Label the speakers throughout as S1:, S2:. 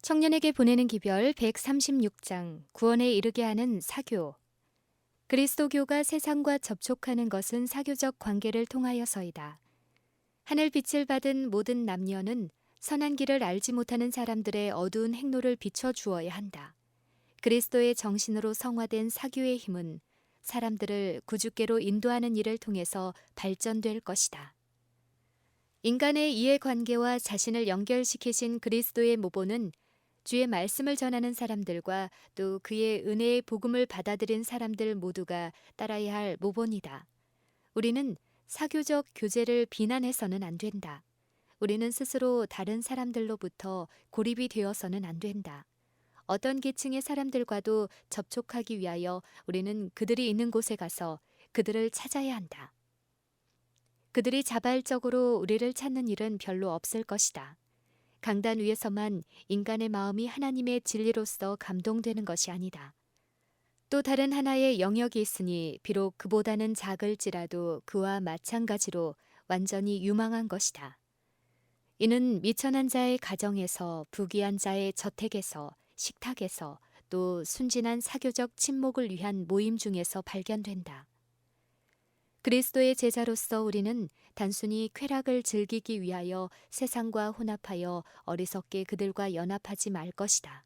S1: 청년에게 보내는 기별 136장 구원에 이르게 하는 사교. 그리스도교가 세상과 접촉하는 것은 사교적 관계를 통하여서이다. 하늘 빛을 받은 모든 남녀는 선한 길을 알지 못하는 사람들의 어두운 행로를 비춰 주어야 한다. 그리스도의 정신으로 성화된 사교의 힘은 사람들을 구주께로 인도하는 일을 통해서 발전될 것이다. 인간의 이해관계와 자신을 연결시키신 그리스도의 모보는 주의 말씀을 전하는 사람들과 또 그의 은혜의 복음을 받아들인 사람들 모두가 따라야 할 모본이다. 우리는 사교적 교제를 비난해서는 안 된다. 우리는 스스로 다른 사람들로부터 고립이 되어서는 안 된다. 어떤 계층의 사람들과도 접촉하기 위하여 우리는 그들이 있는 곳에 가서 그들을 찾아야 한다. 그들이 자발적으로 우리를 찾는 일은 별로 없을 것이다. 강단 위에서만 인간의 마음이 하나님의 진리로서 감동되는 것이 아니다. 또 다른 하나의 영역이 있으니 비록 그보다는 작을지라도 그와 마찬가지로 완전히 유망한 것이다. 이는 미천한 자의 가정에서, 부귀한 자의 저택에서, 식탁에서, 또 순진한 사교적 친목을 위한 모임 중에서 발견된다. 그리스도의 제자로서 우리는 단순히 쾌락을 즐기기 위하여 세상과 혼합하여 어리석게 그들과 연합하지 말 것이다.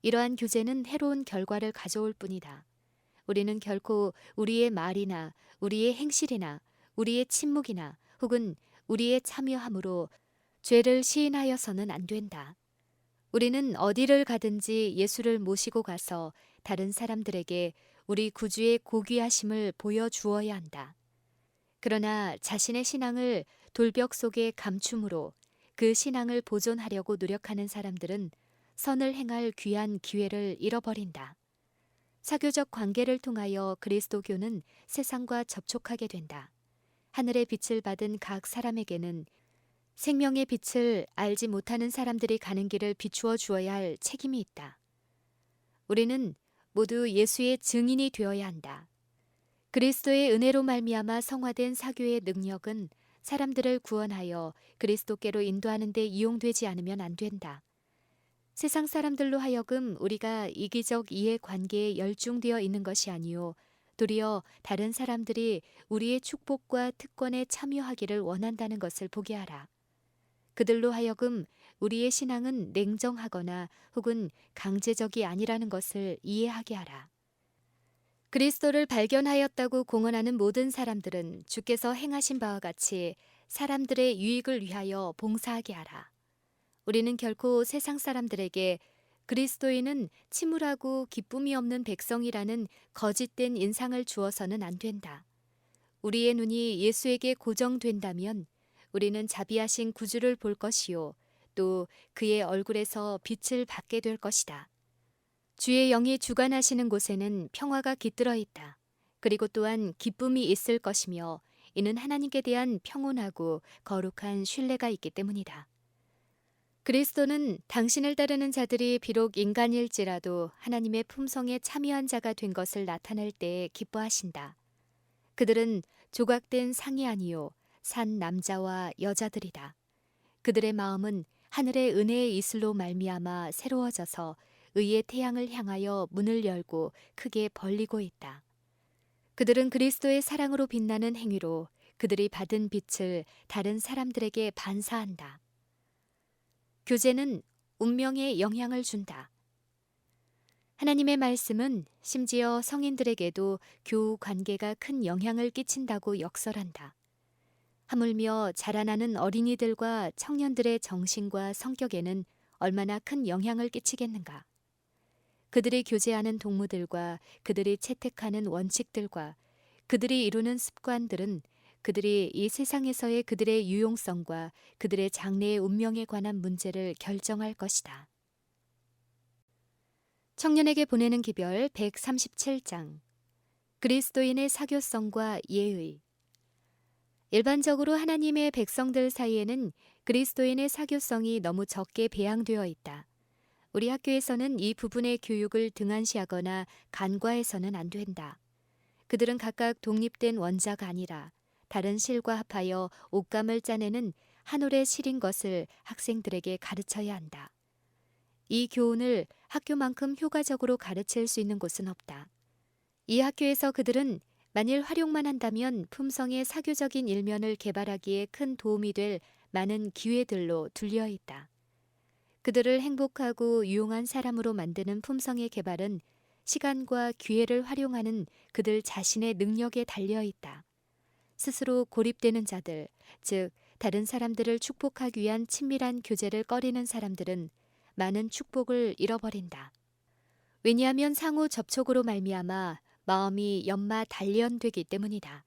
S1: 이러한 교제는 해로운 결과를 가져올 뿐이다. 우리는 결코 우리의 말이나 우리의 행실이나 우리의 침묵이나 혹은 우리의 참여함으로 죄를 시인하여서는 안 된다. 우리는 어디를 가든지 예수를 모시고 가서 다른 사람들에게 우리 구주의 고귀하심을 보여주어야 한다. 그러나 자신의 신앙을 돌벽 속에 감춤으로 그 신앙을 보존하려고 노력하는 사람들은 선을 행할 귀한 기회를 잃어버린다. 사교적 관계를 통하여 그리스도교는 세상과 접촉하게 된다. 하늘의 빛을 받은 각 사람에게는 생명의 빛을 알지 못하는 사람들이 가는 길을 비추어 주어야 할 책임이 있다. 우리는 모두 예수의 증인이 되어야 한다. 그리스도의 은혜로 말미암아 성화된 사교의 능력은 사람들을 구원하여 그리스도께로 인도하는 데 이용되지 않으면 안 된다. 세상 사람들로 하여금 우리가 이기적 이해관계에 열중되어 있는 것이 아니요 도리어 다른 사람들이 우리의 축복과 특권에 참여하기를 원한다는 것을 보게 하라. 그들로 하여금 우리의 신앙은 냉정하거나 혹은 강제적이 아니라는 것을 이해하게 하라. 그리스도를 발견하였다고 공언하는 모든 사람들은 주께서 행하신 바와 같이 사람들의 유익을 위하여 봉사하게 하라. 우리는 결코 세상 사람들에게 그리스도인은 침울하고 기쁨이 없는 백성이라는 거짓된 인상을 주어서는 안 된다. 우리의 눈이 예수에게 고정된다면 우리는 자비하신 구주를 볼 것이요 또 그의 얼굴에서 빛을 받게 될 것이다. 주의 영이 주관하시는 곳에는 평화가 깃들어 있다. 그리고 또한 기쁨이 있을 것이며 이는 하나님께 대한 평온하고 거룩한 신뢰가 있기 때문이다. 그리스도는 당신을 따르는 자들이 비록 인간일지라도 하나님의 품성에 참여한 자가 된 것을 나타낼 때에 기뻐하신다. 그들은 조각된 상이 아니요 산 남자와 여자들이다. 그들의 마음은 하늘의 은혜의 이슬로 말미암아 새로워져서 의의 태양을 향하여 문을 열고 크게 벌리고 있다. 그들은 그리스도의 사랑으로 빛나는 행위로 그들이 받은 빛을 다른 사람들에게 반사한다. 교제는 운명에 영향을 준다. 하나님의 말씀은 심지어 성인들에게도 교우 관계가 큰 영향을 끼친다고 역설한다. 하물며 자라나는 어린이들과 청년들의 정신과 성격에는 얼마나 큰 영향을 끼치겠는가. 그들이 교제하는 동무들과 그들이 채택하는 원칙들과 그들이 이루는 습관들은 그들이 이 세상에서의 그들의 유용성과 그들의 장래의 운명에 관한 문제를 결정할 것이다. 청년에게 보내는 기별 137장 그리스도인의 사교성과 예의. 일반적으로 하나님의 백성들 사이에는 그리스도인의 사교성이 너무 적게 배양되어 있다. 우리 학교에서는 이 부분의 교육을 등한시하거나 간과해서는 안 된다. 그들은 각각 독립된 원자가 아니라 다른 실과 합하여 옷감을 짜내는 한 올의 실인 것을 학생들에게 가르쳐야 한다. 이 교훈을 학교만큼 효과적으로 가르칠 수 있는 곳은 없다. 이 학교에서 그들은 만일 활용만 한다면 품성의 사교적인 일면을 개발하기에 큰 도움이 될 많은 기회들로 둘려 있다. 그들을 행복하고 유용한 사람으로 만드는 품성의 개발은 시간과 기회를 활용하는 그들 자신의 능력에 달려 있다. 스스로 고립되는 자들, 즉 다른 사람들을 축복하기 위한 친밀한 교제를 꺼리는 사람들은 많은 축복을 잃어버린다. 왜냐하면 상호 접촉으로 말미암아 마음이 연마 단련되기 때문이다.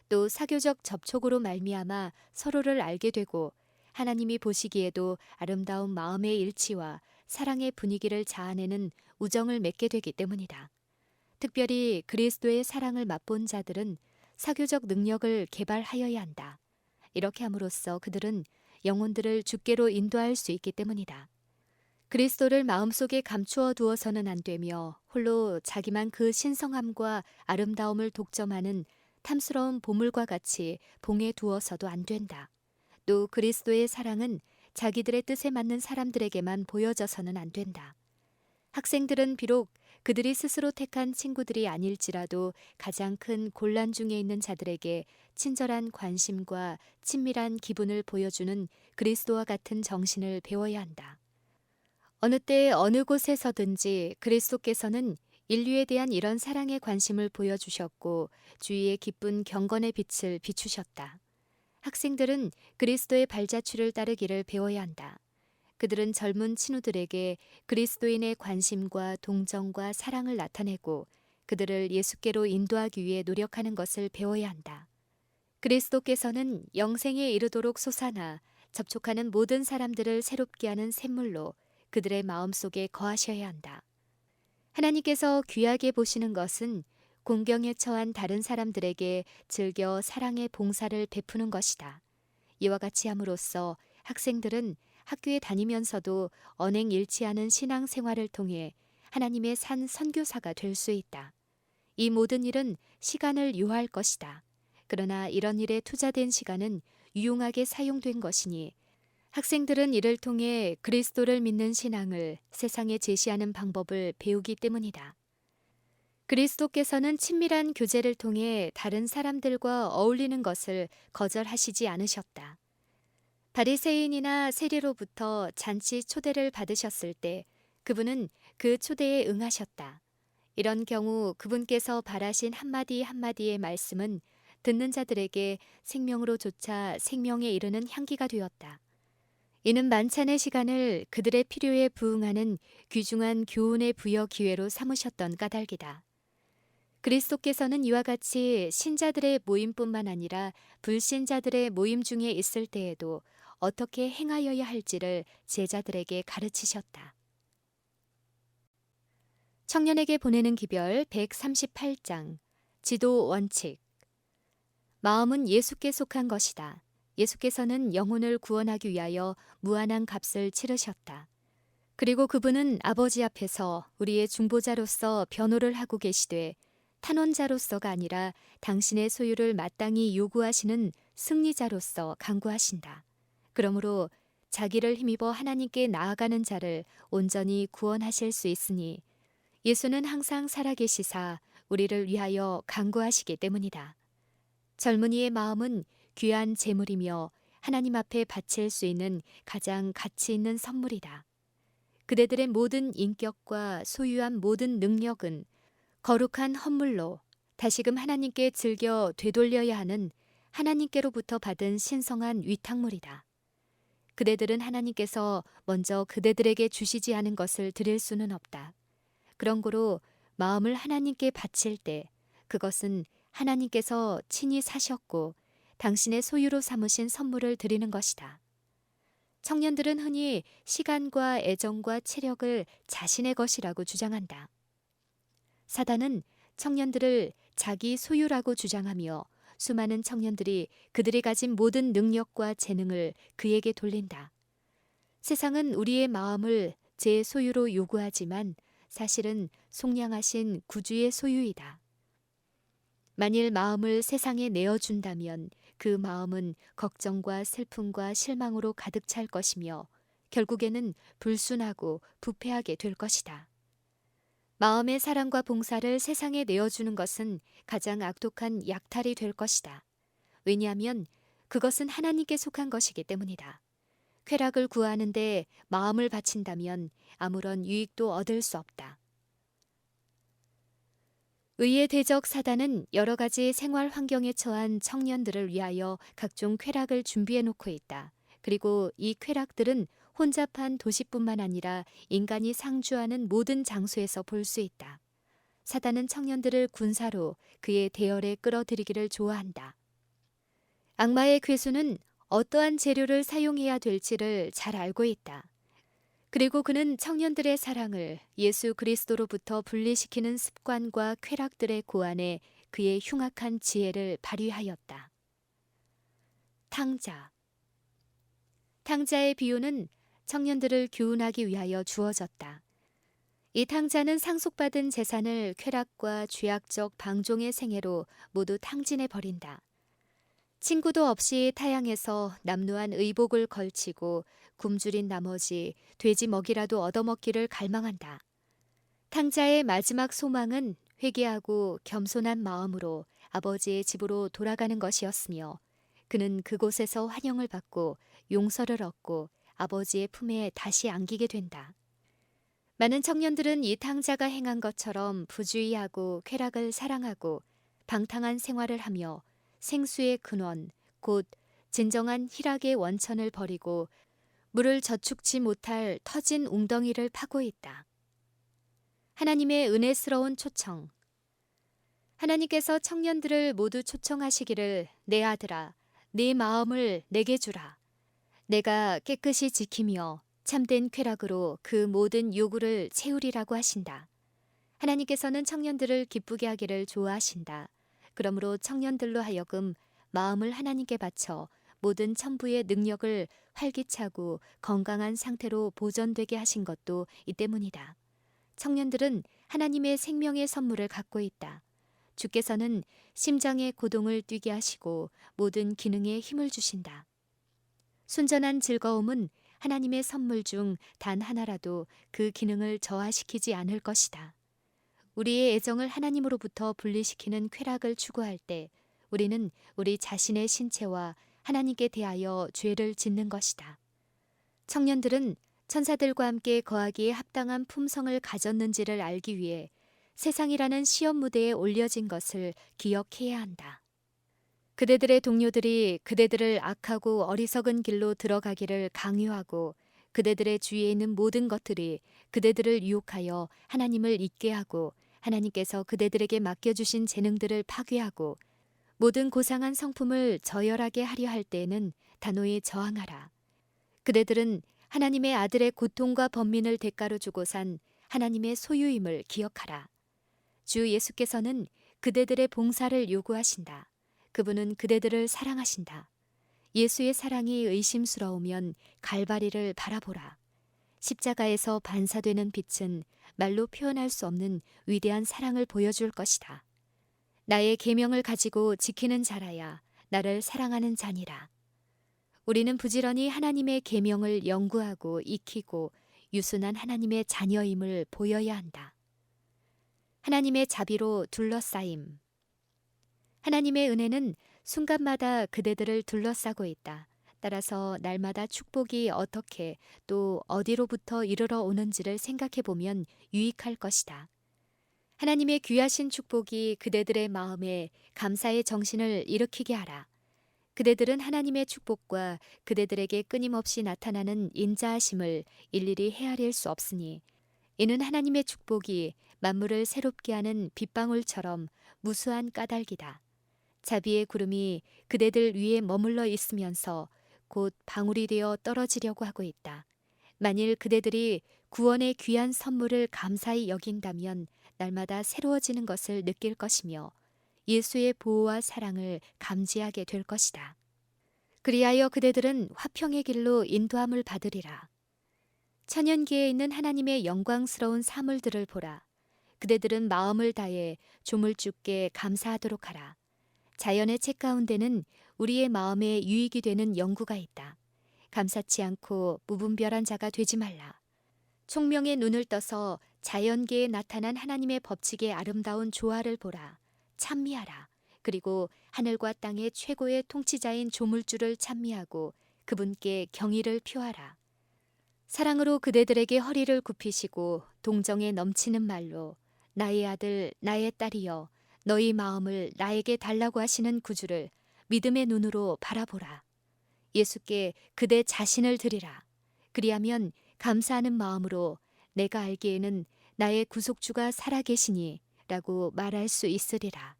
S1: 또 사교적 접촉으로 말미암아 서로를 알게 되고 하나님이 보시기에도 아름다운 마음의 일치와 사랑의 분위기를 자아내는 우정을 맺게 되기 때문이다. 특별히 그리스도의 사랑을 맛본 자들은 사교적 능력을 개발하여야 한다. 이렇게 함으로써 그들은 영혼들을 주께로 인도할 수 있기 때문이다. 그리스도를 마음속에 감추어 두어서는 안 되며 홀로 자기만 그 신성함과 아름다움을 독점하는 탐스러운 보물과 같이 봉해 두어서도 안 된다. 또 그리스도의 사랑은 자기들의 뜻에 맞는 사람들에게만 보여져서는 안 된다. 학생들은 비록 그들이 스스로 택한 친구들이 아닐지라도 가장 큰 곤란 중에 있는 자들에게 친절한 관심과 친밀한 기분을 보여주는 그리스도와 같은 정신을 배워야 한다. 어느 때 어느 곳에서든지 그리스도께서는 인류에 대한 이런 사랑의 관심을 보여주셨고 주위에 기쁜 경건의 빛을 비추셨다. 학생들은 그리스도의 발자취를 따르기를 배워야 한다. 그들은 젊은 친구들에게 그리스도인의 관심과 동정과 사랑을 나타내고 그들을 예수께로 인도하기 위해 노력하는 것을 배워야 한다. 그리스도께서는 영생에 이르도록 솟아나 접촉하는 모든 사람들을 새롭게 하는 샘물로 그들의 마음속에 거하셔야 한다. 하나님께서 귀하게 보시는 것은 공경에 처한 다른 사람들에게 즐겨 사랑의 봉사를 베푸는 것이다. 이와 같이 함으로써 학생들은 학교에 다니면서도 언행일치하는 신앙생활을 통해 하나님의 산 선교사가 될 수 있다. 이 모든 일은 시간을 요할 것이다. 그러나 이런 일에 투자된 시간은 유용하게 사용된 것이니 학생들은 이를 통해 그리스도를 믿는 신앙을 세상에 제시하는 방법을 배우기 때문이다. 그리스도께서는 친밀한 교제를 통해 다른 사람들과 어울리는 것을 거절하시지 않으셨다. 바리새인이나 세리로부터 잔치 초대를 받으셨을 때 그분은 그 초대에 응하셨다. 이런 경우 그분께서 바라신 한마디 한마디의 말씀은 듣는 자들에게 생명으로조차 생명에 이르는 향기가 되었다. 이는 만찬의 시간을 그들의 필요에 부응하는 귀중한 교훈의 부여 기회로 삼으셨던 까닭이다. 그리스도께서는 이와 같이 신자들의 모임뿐만 아니라 불신자들의 모임 중에 있을 때에도 어떻게 행하여야 할지를 제자들에게 가르치셨다. 청년에게 보내는 기별 138장 지도 원칙. 마음은 예수께 속한 것이다. 예수께서는 영혼을 구원하기 위하여 무한한 값을 치르셨다. 그리고 그분은 아버지 앞에서 우리의 중보자로서 변호를 하고 계시되 탄원자로서가 아니라 당신의 소유를 마땅히 요구하시는 승리자로서 강구하신다. 그러므로 자기를 힘입어 하나님께 나아가는 자를 온전히 구원하실 수 있으니 예수는 항상 살아계시사 우리를 위하여 강구하시기 때문이다. 젊은이의 마음은 귀한 재물이며 하나님 앞에 바칠 수 있는 가장 가치 있는 선물이다. 그대들의 모든 인격과 소유한 모든 능력은 거룩한 헌물로 다시금 하나님께 즐겨 되돌려야 하는 하나님께로부터 받은 신성한 위탁물이다. 그대들은 하나님께서 먼저 그대들에게 주시지 않은 것을 드릴 수는 없다. 그런 고로 마음을 하나님께 바칠 때 그것은 하나님께서 친히 사셨고 당신의 소유로 삼으신 선물을 드리는 것이다. 청년들은 흔히 시간과 애정과 체력을 자신의 것이라고 주장한다. 사단은 청년들을 자기 소유라고 주장하며 수많은 청년들이 그들이 가진 모든 능력과 재능을 그에게 돌린다. 세상은 우리의 마음을 제 소유로 요구하지만 사실은 속량하신 구주의 소유이다. 만일 마음을 세상에 내어준다면 그 마음은 걱정과 슬픔과 실망으로 가득 찰 것이며 결국에는 불순하고 부패하게 될 것이다. 마음의 사랑과 봉사를 세상에 내어주는 것은 가장 악독한 약탈이 될 것이다. 왜냐하면 그것은 하나님께 속한 것이기 때문이다. 쾌락을 구하는데 마음을 바친다면 아무런 유익도 얻을 수 없다. 의의 대적 사단은 여러 가지 생활 환경에 처한 청년들을 위하여 각종 쾌락을 준비해 놓고 있다. 그리고 이 쾌락들은 혼잡한 도시뿐만 아니라 인간이 상주하는 모든 장소에서 볼 수 있다. 사단은 청년들을 군사로 그의 대열에 끌어들이기를 좋아한다. 악마의 괴수는 어떠한 재료를 사용해야 될지를 잘 알고 있다. 그리고 그는 청년들의 사랑을 예수 그리스도로부터 분리시키는 습관과 쾌락들의 고안에 그의 흉악한 지혜를 발휘하였다. 탕자. 탕자의 비유는 청년들을 교훈하기 위하여 주어졌다. 이 탕자는 상속받은 재산을 쾌락과 죄악적 방종의 생애로 모두 탕진해 버린다. 친구도 없이 타향에서 남루한 의복을 걸치고 굶주린 나머지 돼지 먹이라도 얻어먹기를 갈망한다. 탕자의 마지막 소망은 회개하고 겸손한 마음으로 아버지의 집으로 돌아가는 것이었으며 그는 그곳에서 환영을 받고 용서를 얻고 아버지의 품에 다시 안기게 된다. 많은 청년들은 이 탕자가 행한 것처럼 부주의하고 쾌락을 사랑하고 방탕한 생활을 하며 생수의 근원, 곧 진정한 희락의 원천을 버리고 물을 저축지 못할 터진 웅덩이를 파고 있다. 하나님의 은혜스러운 초청. 하나님께서 청년들을 모두 초청하시기를 내 아들아, 네 마음을 내게 주라. 내가 깨끗이 지키며 참된 쾌락으로 그 모든 요구를 채우리라고 하신다. 하나님께서는 청년들을 기쁘게 하기를 좋아하신다. 그러므로 청년들로 하여금 마음을 하나님께 바쳐 모든 천부의 능력을 활기차고 건강한 상태로 보존되게 하신 것도 이 때문이다. 청년들은 하나님의 생명의 선물을 갖고 있다. 주께서는 심장의 고동을 뛰게 하시고 모든 기능에 힘을 주신다. 순전한 즐거움은 하나님의 선물 중 단 하나라도 그 기능을 저하시키지 않을 것이다. 우리의 애정을 하나님으로부터 분리시키는 쾌락을 추구할 때 우리는 우리 자신의 신체와 하나님께 대하여 죄를 짓는 것이다. 청년들은 천사들과 함께 거하기에 합당한 품성을 가졌는지를 알기 위해 세상이라는 시험 무대에 올려진 것을 기억해야 한다. 그대들의 동료들이 그대들을 악하고 어리석은 길로 들어가기를 강요하고 그대들의 주위에 있는 모든 것들이 그대들을 유혹하여 하나님을 잊게 하고 하나님께서 그대들에게 맡겨주신 재능들을 파괴하고 모든 고상한 성품을 저열하게 하려 할 때에는 단호히 저항하라. 그대들은 하나님의 아들의 고통과 번민을 대가로 주고 산 하나님의 소유임을 기억하라. 주 예수께서는 그대들의 봉사를 요구하신다. 그분은 그대들을 사랑하신다. 예수의 사랑이 의심스러우면 갈바리를 바라보라. 십자가에서 반사되는 빛은 말로 표현할 수 없는 위대한 사랑을 보여줄 것이다. 나의 계명을 가지고 지키는 자라야 나를 사랑하는 자니라. 우리는 부지런히 하나님의 계명을 연구하고 익히고 유순한 하나님의 자녀임을 보여야 한다. 하나님의 자비로 둘러싸임. 하나님의 은혜는 순간마다 그대들을 둘러싸고 있다. 따라서 날마다 축복이 어떻게 또 어디로부터 이르러 오는지를 생각해 보면 유익할 것이다. 하나님의 귀하신 축복이 그대들의 마음에 감사의 정신을 일으키게 하라. 그대들은 하나님의 축복과 그대들에게 끊임없이 나타나는 인자하심을 일일이 헤아릴 수 없으니 이는 하나님의 축복이 만물을 새롭게 하는 빗방울처럼 무수한 까닭이다. 자비의 구름이 그대들 위에 머물러 있으면서 곧 방울이 되어 떨어지려고 하고 있다. 만일 그대들이 구원의 귀한 선물을 감사히 여긴다면 날마다 새로워지는 것을 느낄 것이며 예수의 보호와 사랑을 감지하게 될 것이다. 그리하여 그대들은 화평의 길로 인도함을 받으리라. 천연기에 있는 하나님의 영광스러운 사물들을 보라. 그대들은 마음을 다해 조물주께 감사하도록 하라. 자연의 책 가운데는 우리의 마음에 유익이 되는 연구가 있다. 감사치 않고 무분별한 자가 되지 말라. 총명의 눈을 떠서 자연계에 나타난 하나님의 법칙의 아름다운 조화를 보라. 찬미하라. 그리고 하늘과 땅의 최고의 통치자인 조물주를 찬미하고 그분께 경의를 표하라. 사랑으로 그대들에게 허리를 굽히시고 동정에 넘치는 말로 나의 아들 나의 딸이여 너희 마음을 나에게 달라고 하시는 구주를 믿음의 눈으로 바라보라. 예수께 그대 자신을 드리라. 그리하면 감사하는 마음으로 내가 알기에는 나의 구속주가 살아계시니 라고 말할 수 있으리라.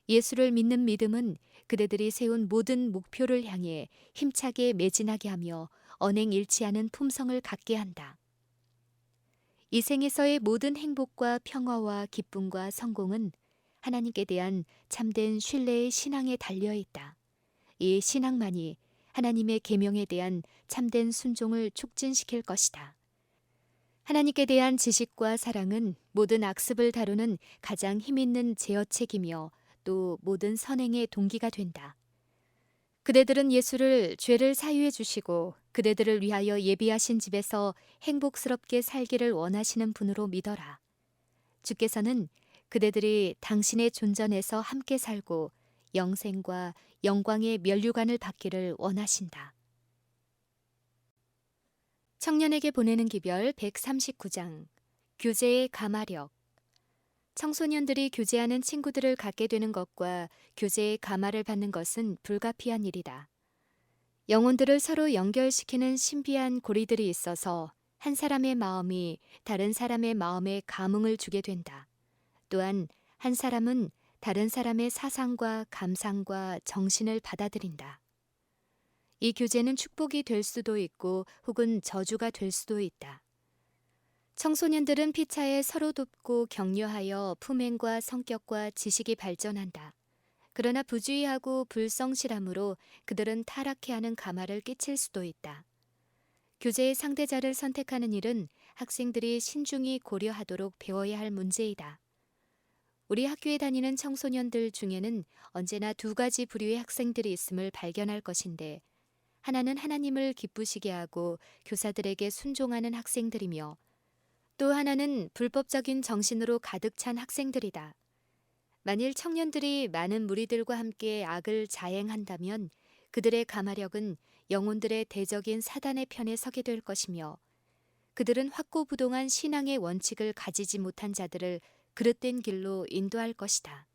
S1: 예수를 믿는 믿음은 그대들이 세운 모든 목표를 향해 힘차게 매진하게 하며 언행일치 않은 품성을 갖게 한다. 이 생에서의 모든 행복과 평화와 기쁨과 성공은 하나님께 대한 참된 신뢰의 신앙에 달려 있다. 이 신앙만이 하나님의 계명에 대한 참된 순종을 촉진시킬 것이다. 하나님께 대한 지식과 사랑은 모든 악습을 다루는 가장 힘있는 제어책이며 또 모든 선행의 동기가 된다. 그대들은 예수를 죄를 사유해 주시고 그대들을 위하여 예비하신 집에서 행복스럽게 살기를 원하시는 분으로 믿어라. 주께서는 그대들이 당신의 존전에서 함께 살고 영생과 영광의 면류관을 받기를 원하신다. 청년에게 보내는 기별 139장 교제의 가마력. 청소년들이 교제하는 친구들을 갖게 되는 것과 교제의 가마를 받는 것은 불가피한 일이다. 영혼들을 서로 연결시키는 신비한 고리들이 있어서 한 사람의 마음이 다른 사람의 마음에 감흥을 주게 된다. 또한 한 사람은 다른 사람의 사상과 감상과 정신을 받아들인다. 이 교제는 축복이 될 수도 있고 혹은 저주가 될 수도 있다. 청소년들은 피차에 서로 돕고 격려하여 품행과 성격과 지식이 발전한다. 그러나 부주의하고 불성실함으로 그들은 타락해하는 가마를 끼칠 수도 있다. 교제의 상대자를 선택하는 일은 학생들이 신중히 고려하도록 배워야 할 문제이다. 우리 학교에 다니는 청소년들 중에는 언제나 두 가지 부류의 학생들이 있음을 발견할 것인데 하나는 하나님을 기쁘시게 하고 교사들에게 순종하는 학생들이며 또 하나는 불법적인 정신으로 가득 찬 학생들이다. 만일 청년들이 많은 무리들과 함께 악을 자행한다면 그들의 가마력은 영혼들의 대적인 사단의 편에 서게 될 것이며 그들은 확고부동한 신앙의 원칙을 가지지 못한 자들을 그릇된 길로 인도할 것이다.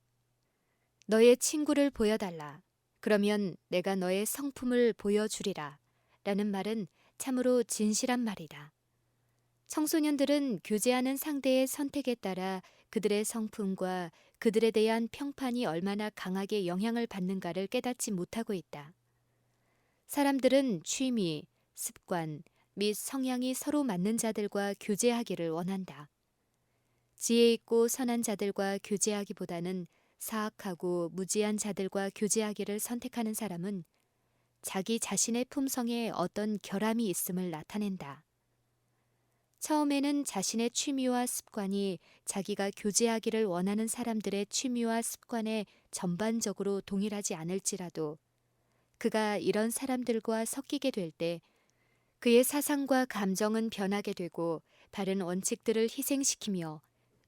S1: 너의 친구를 보여달라. 그러면 내가 너의 성품을 보여주리라. 라는 말은 참으로 진실한 말이다. 청소년들은 교제하는 상대의 선택에 따라 그들의 성품과 그들에 대한 평판이 얼마나 강하게 영향을 받는가를 깨닫지 못하고 있다. 사람들은 취미, 습관 및 성향이 서로 맞는 자들과 교제하기를 원한다. 지혜 있고 선한 자들과 교제하기보다는 사악하고 무지한 자들과 교제하기를 선택하는 사람은 자기 자신의 품성에 어떤 결함이 있음을 나타낸다. 처음에는 자신의 취미와 습관이 자기가 교제하기를 원하는 사람들의 취미와 습관에 전반적으로 동일하지 않을지라도 그가 이런 사람들과 섞이게 될 때 그의 사상과 감정은 변하게 되고 바른 원칙들을 희생시키며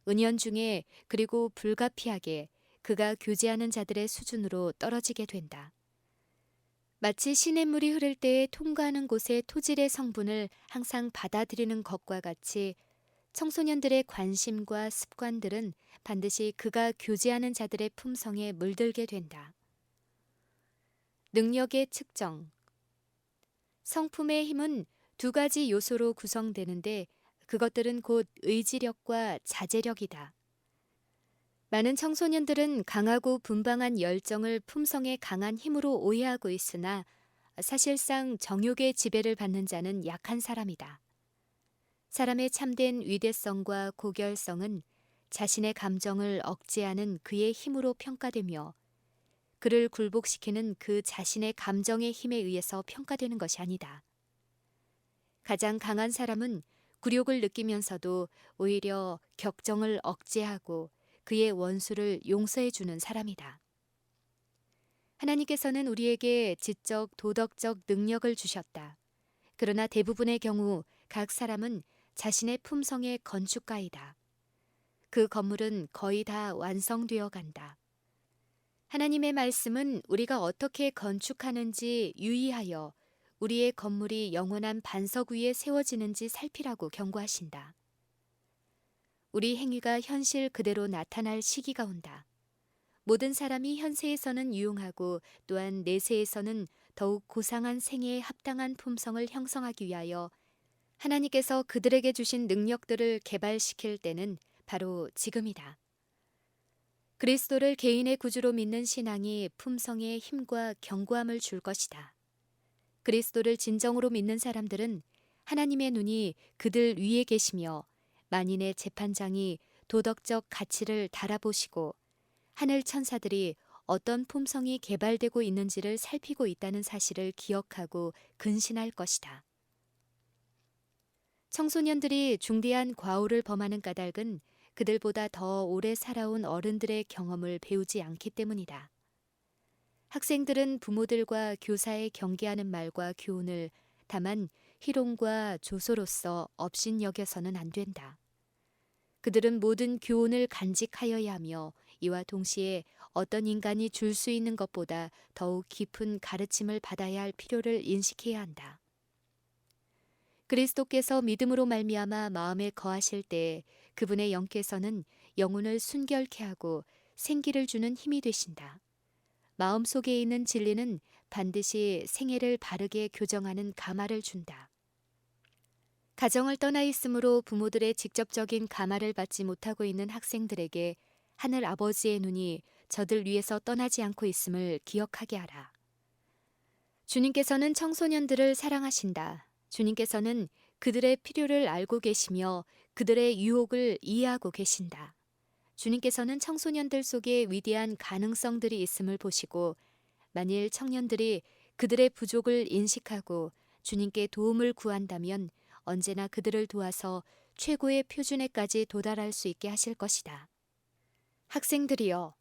S1: 은연중에 그리고 불가피하게 그가 교제하는 자들의 수준으로 떨어지게 된다. 마치 시냇물이 흐를 때에 통과하는 곳의 토질의 성분을 항상 받아들이는 것과 같이 청소년들의 관심과 습관들은 반드시 그가 교제하는 자들의 품성에 물들게 된다. 능력의 측정. 성품의 힘은 두 가지 요소로 구성되는데 그것들은 곧 의지력과 자제력이다. 많은 청소년들은 강하고 분방한 열정을 품성의 강한 힘으로 오해하고 있으나 사실상 정욕의 지배를 받는 자는 약한 사람이다. 사람의 참된 위대성과 고결성은 자신의 감정을 억제하는 그의 힘으로 평가되며 그를 굴복시키는 그 자신의 감정의 힘에 의해서 평가되는 것이 아니다. 가장 강한 사람은 굴욕을 느끼면서도 오히려 격정을 억제하고 그의 원수를 용서해 주는 사람이다. 하나님께서는 우리에게 지적 도덕적 능력을 주셨다. 그러나 대부분의 경우 각 사람은 자신의 품성의 건축가이다. 그 건물은 거의 다 완성되어 간다. 하나님의 말씀은 우리가 어떻게 건축하는지 유의하여 우리의 건물이 영원한 반석 위에 세워지는지 살피라고 경고하신다. 우리 행위가 현실 그대로 나타날 시기가 온다. 모든 사람이 현세에서는 유용하고 또한 내세에서는 더욱 고상한 생애에 합당한 품성을 형성하기 위하여 하나님께서 그들에게 주신 능력들을 개발시킬 때는 바로 지금이다. 그리스도를 개인의 구주로 믿는 신앙이 품성에 힘과 견고함을 줄 것이다. 그리스도를 진정으로 믿는 사람들은 하나님의 눈이 그들 위에 계시며 만인의 재판장이 도덕적 가치를 달아보시고 하늘 천사들이 어떤 품성이 개발되고 있는지를 살피고 있다는 사실을 기억하고 근신할 것이다. 청소년들이 중대한 과오를 범하는 까닭은 그들보다 더 오래 살아온 어른들의 경험을 배우지 않기 때문이다. 학생들은 부모들과 교사의 경계하는 말과 교훈을 다만 희롱과 조소로서 업신여겨서는 안 된다. 그들은 모든 교훈을 간직하여야 하며 이와 동시에 어떤 인간이 줄 수 있는 것보다 더욱 깊은 가르침을 받아야 할 필요를 인식해야 한다. 그리스도께서 믿음으로 말미암아 마음에 거하실 때 그분의 영께서는 영혼을 순결케 하고 생기를 주는 힘이 되신다. 마음속에 있는 진리는 반드시 생애를 바르게 교정하는 감화를 준다. 가정을 떠나 있으므로 부모들의 직접적인 감화를 받지 못하고 있는 학생들에게 하늘 아버지의 눈이 저들 위에서 떠나지 않고 있음을 기억하게 하라. 주님께서는 청소년들을 사랑하신다. 주님께서는 그들의 필요를 알고 계시며 그들의 유혹을 이해하고 계신다. 주님께서는 청소년들 속에 위대한 가능성들이 있음을 보시고 만일 청년들이 그들의 부족을 인식하고 주님께 도움을 구한다면 언제나 그들을 도와서 최고의 표준에까지 도달할 수 있게 하실 것이다. 학생들이여,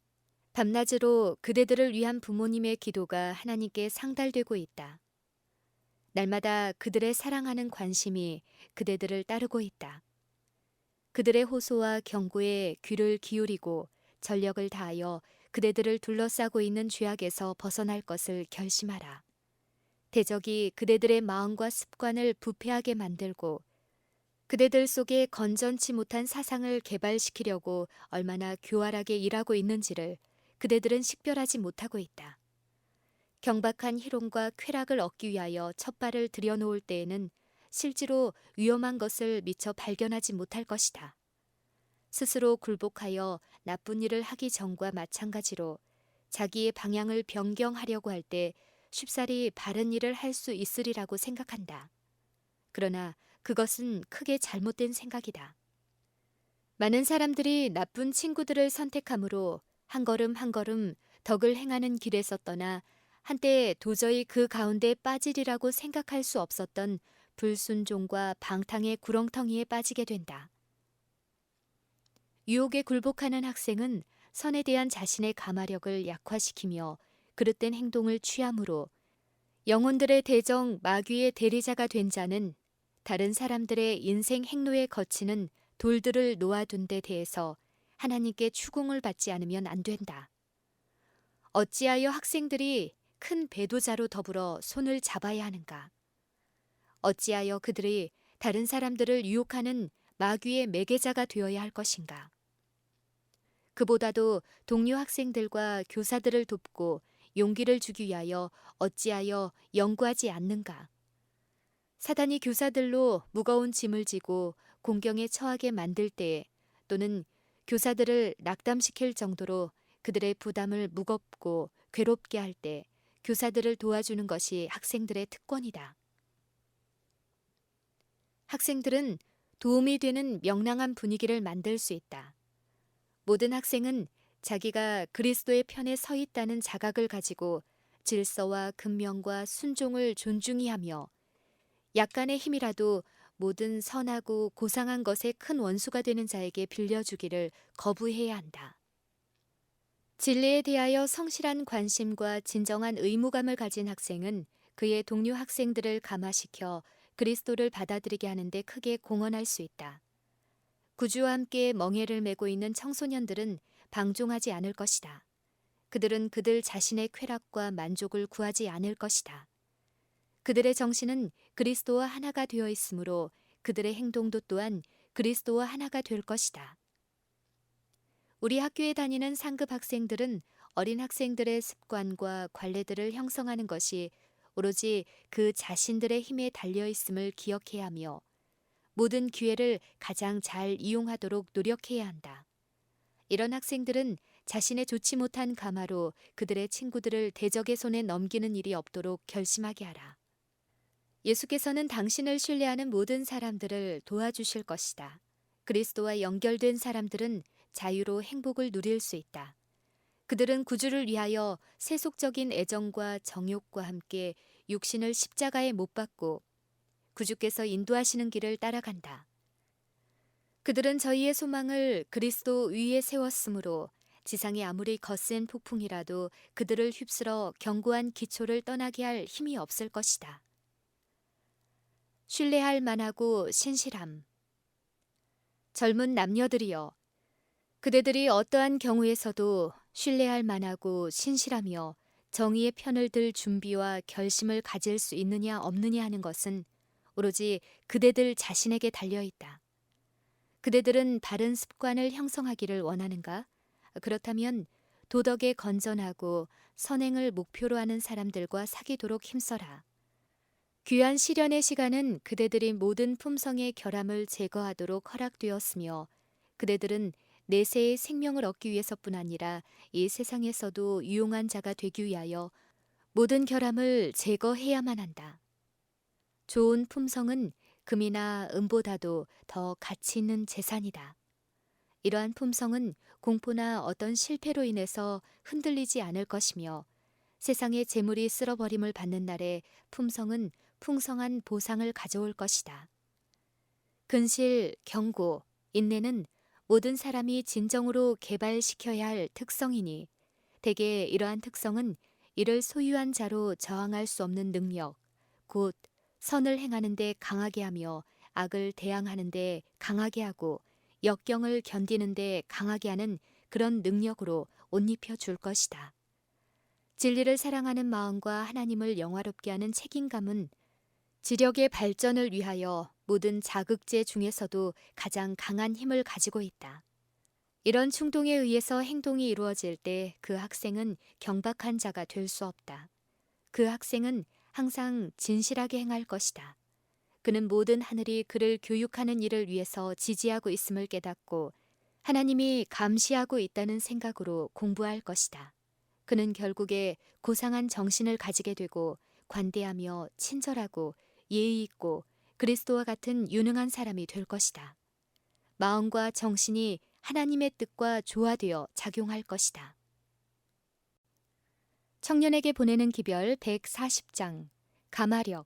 S1: 밤낮으로 그대들을 위한 부모님의 기도가 하나님께 상달되고 있다. 날마다 그들의 사랑하는 관심이 그대들을 따르고 있다. 그들의 호소와 경고에 귀를 기울이고 전력을 다하여 그대들을 둘러싸고 있는 죄악에서 벗어날 것을 결심하라. 대적이 그대들의 마음과 습관을 부패하게 만들고 그대들 속에 건전치 못한 사상을 개발시키려고 얼마나 교활하게 일하고 있는지를 그대들은 식별하지 못하고 있다. 경박한 희롱과 쾌락을 얻기 위하여 첫발을 들여놓을 때에는 실제로 위험한 것을 미처 발견하지 못할 것이다. 스스로 굴복하여 나쁜 일을 하기 전과 마찬가지로 자기의 방향을 변경하려고 할 때 쉽사리 바른 일을 할 수 있으리라고 생각한다. 그러나 그것은 크게 잘못된 생각이다. 많은 사람들이 나쁜 친구들을 선택함으로 한 걸음 한 걸음 덕을 행하는 길에서 떠나 한때 도저히 그 가운데 빠지리라고 생각할 수 없었던 불순종과 방탕의 구렁텅이에 빠지게 된다. 유혹에 굴복하는 학생은 선에 대한 자신의 감화력을 약화시키며 그릇된 행동을 취함으로 영혼들의 대적 마귀의 대리자가 된 자는 다른 사람들의 인생 행로에 거치는 돌들을 놓아둔 데 대해서 하나님께 추궁을 받지 않으면 안 된다. 어찌하여 학생들이 큰 배도자로 더불어 손을 잡아야 하는가? 어찌하여 그들이 다른 사람들을 유혹하는 마귀의 매개자가 되어야 할 것인가? 그보다도 동료 학생들과 교사들을 돕고 용기를 주기 위하여 어찌하여 연구하지 않는가? 사단이 교사들로 무거운 짐을 지고 공경에 처하게 만들 때에 또는 교사들을 낙담시킬 정도로 그들의 부담을 무겁고 괴롭게 할 때 교사들을 도와주는 것이 학생들의 특권이다. 학생들은 도움이 되는 명랑한 분위기를 만들 수 있다. 모든 학생은 자기가 그리스도의 편에 서 있다는 자각을 가지고 질서와 근명과 순종을 존중히 하며 약간의 힘이라도 모든 선하고 고상한 것의 큰 원수가 되는 자에게 빌려주기를 거부해야 한다. 진리에 대하여 성실한 관심과 진정한 의무감을 가진 학생은 그의 동료 학생들을 감화시켜 그리스도를 받아들이게 하는데 크게 공헌할 수 있다. 구주와 함께 멍에를 메고 있는 청소년들은 방종하지 않을 것이다. 그들은 그들 자신의 쾌락과 만족을 구하지 않을 것이다. 그들의 정신은 그리스도와 하나가 되어 있으므로 그들의 행동도 또한 그리스도와 하나가 될 것이다. 우리 학교에 다니는 상급 학생들은 어린 학생들의 습관과 관례들을 형성하는 것이 오로지 그 자신들의 힘에 달려 있음을 기억해야 하며 모든 기회를 가장 잘 이용하도록 노력해야 한다. 이런 학생들은 자신의 좋지 못한 가마로 그들의 친구들을 대적의 손에 넘기는 일이 없도록 결심하게 하라. 예수께서는 당신을 신뢰하는 모든 사람들을 도와주실 것이다. 그리스도와 연결된 사람들은 자유로 행복을 누릴 수 있다. 그들은 구주를 위하여 세속적인 애정과 정욕과 함께 육신을 십자가에 못 박고 구주께서 인도하시는 길을 따라간다. 그들은 저희의 소망을 그리스도 위에 세웠으므로 지상에 아무리 거센 폭풍이라도 그들을 휩쓸어 견고한 기초를 떠나게 할 힘이 없을 것이다. 신뢰할 만하고 신실함. 젊은 남녀들이여, 그대들이 어떠한 경우에서도 신뢰할 만하고 신실하며 정의의 편을 들 준비와 결심을 가질 수 있느냐 없느냐 하는 것은 오로지 그대들 자신에게 달려있다. 그대들은 바른 습관을 형성하기를 원하는가? 그렇다면 도덕에 건전하고 선행을 목표로 하는 사람들과 사귀도록 힘써라. 귀한 시련의 시간은 그대들이 모든 품성의 결함을 제거하도록 허락되었으며 그대들은 내세의 생명을 얻기 위해서뿐 아니라 이 세상에서도 유용한 자가 되기 위하여 모든 결함을 제거해야만 한다. 좋은 품성은 금이나 은보다도 더 가치 있는 재산이다. 이러한 품성은 공포나 어떤 실패로 인해서 흔들리지 않을 것이며 세상의 재물이 쓸어버림을 받는 날에 품성은 풍성한 보상을 가져올 것이다. 근실, 경고, 인내는 모든 사람이 진정으로 개발시켜야 할 특성이니 대개 이러한 특성은 이를 소유한 자로 저항할 수 없는 능력, 곧 선을 행하는 데 강하게 하며 악을 대항하는 데 강하게 하고 역경을 견디는 데 강하게 하는 그런 능력으로 옷 입혀 줄 것이다. 진리를 사랑하는 마음과 하나님을 영화롭게 하는 책임감은 지력의 발전을 위하여 모든 자극제 중에서도 가장 강한 힘을 가지고 있다. 이런 충동에 의해서 행동이 이루어질 때 그 학생은 경박한 자가 될 수 없다. 그 학생은 항상 진실하게 행할 것이다. 그는 모든 하늘이 그를 교육하는 일을 위해서 지지하고 있음을 깨닫고 하나님이 감시하고 있다는 생각으로 공부할 것이다. 그는 결국에 고상한 정신을 가지게 되고 관대하며 친절하고 예의 있고 그리스도와 같은 유능한 사람이 될 것이다. 마음과 정신이 하나님의 뜻과 조화되어 작용할 것이다. 청년에게 보내는 기별 140장 가마력.